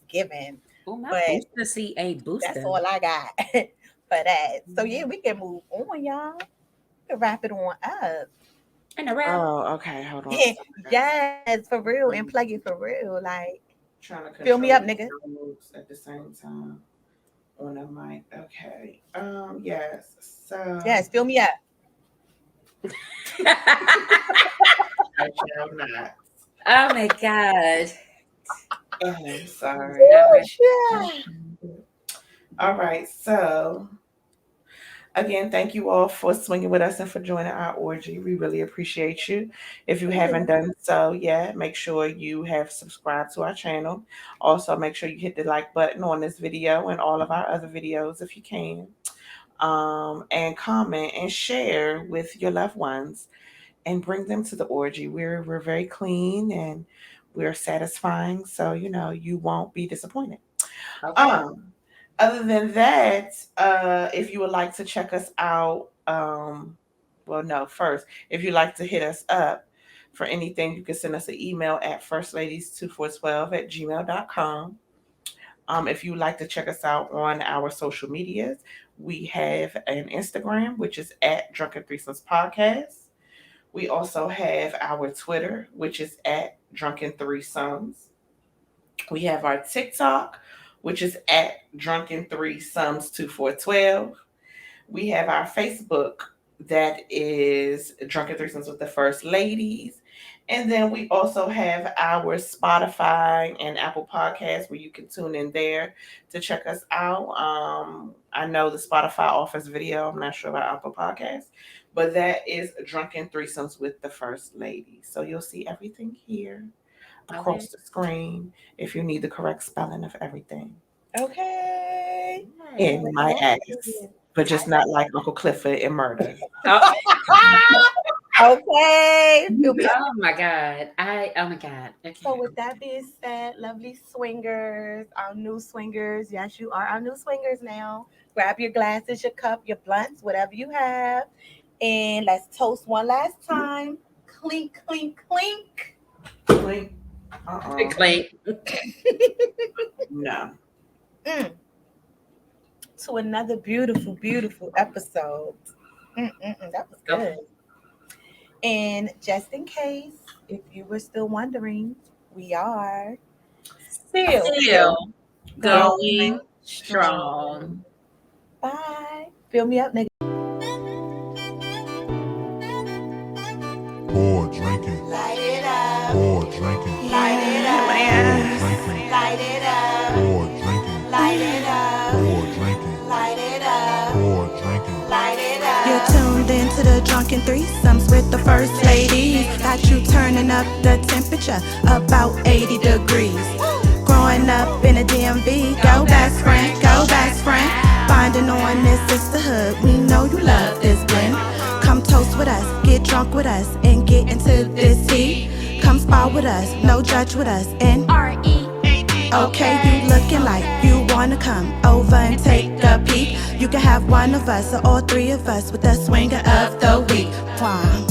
D: given,
B: Oh, my
D: but
B: booster CA booster.
D: that's all I got for that. So yeah, we can move on, y'all. We can wrap it on up.
B: And a wrap.
C: Oh, okay. Hold on.
D: Yes, for real, and plug it for real. Like,
C: Trying to
D: fill me up,
C: control
D: nigga.
C: my moves at the same time. on a mic. Okay. Yes. So
D: Yes, fill me up.
C: I shall not.
B: Oh my God.
C: I'm sorry.
B: Not my
D: Yeah.
C: All right. So again, thank you all for swinging with us and for joining our orgy. We really appreciate you. If you haven't done so yet, make sure you have subscribed to our channel. Also, make sure you hit the like button on this video and all of our other videos if you can. And comment and share with your loved ones and bring them to the orgy. We're very clean and we're satisfying, so you won't be disappointed.
B: Okay.
C: Other than that, if you would like to check us out, well, no, first, if you'd like to hit us up for anything, you can send us an email at firstladies2412@gmail.com. If you'd like to check us out on our social medias, we have an Instagram, which is at Drunken Threesomes Podcast. We also have our Twitter, which is at Drunken Threesomes. We have our TikTok, which is at Drunken Threesomes 2412. We have our Facebook, that is Drunken Threesomes with the First Ladies. And then we also have our Spotify and Apple Podcasts where you can tune in there to check us out. I know the Spotify offers video. I'm not sure about Apple Podcasts, but that is Drunken Threesomes with the First Lady. So you'll see everything here across the screen if you need the correct spelling of everything.
D: Okay.
C: In my ass, but just not like Uncle Clifford in Murder.
B: Oh,
D: Okay. Feel me up.
B: oh my God. Oh my God. Okay.
D: So with that being said, lovely swingers, our new swingers. Yes, you are our new swingers now. Grab your glasses, your cup, your blunts, whatever you have. And let's toast one last time. Clink, clink, clink.
C: Clink.
B: Clink.
C: No.
D: To another beautiful, beautiful episode. That was good. And just in case, if you were still wondering, we are
B: Still going strong.
D: Bye. Fill me up, nigga.
G: Pour drinking.
A: Light it up,
G: Pour drinking.
A: light it up,
G: Drinking.
A: light it up,
G: Pour drinking.
A: light it up,
G: Pour drinking.
A: light it up,
G: Pour drinking.
A: light it up.
H: You're tuned into the Drunken Threesomes with the First Ladies. Got you turning up the temperature about 80 degrees. Growing up in a DMV, go best friend, go best friend. Finding on this sisterhood, we know you love this blend. Come toast with us, get drunk with us, and get into this heat. Come spar with us, no judge with us, and R.E.A.D. Okay, you looking like you wanna come over and take a peek. You can have one of us or all three of us with the swinger of the week. Wow.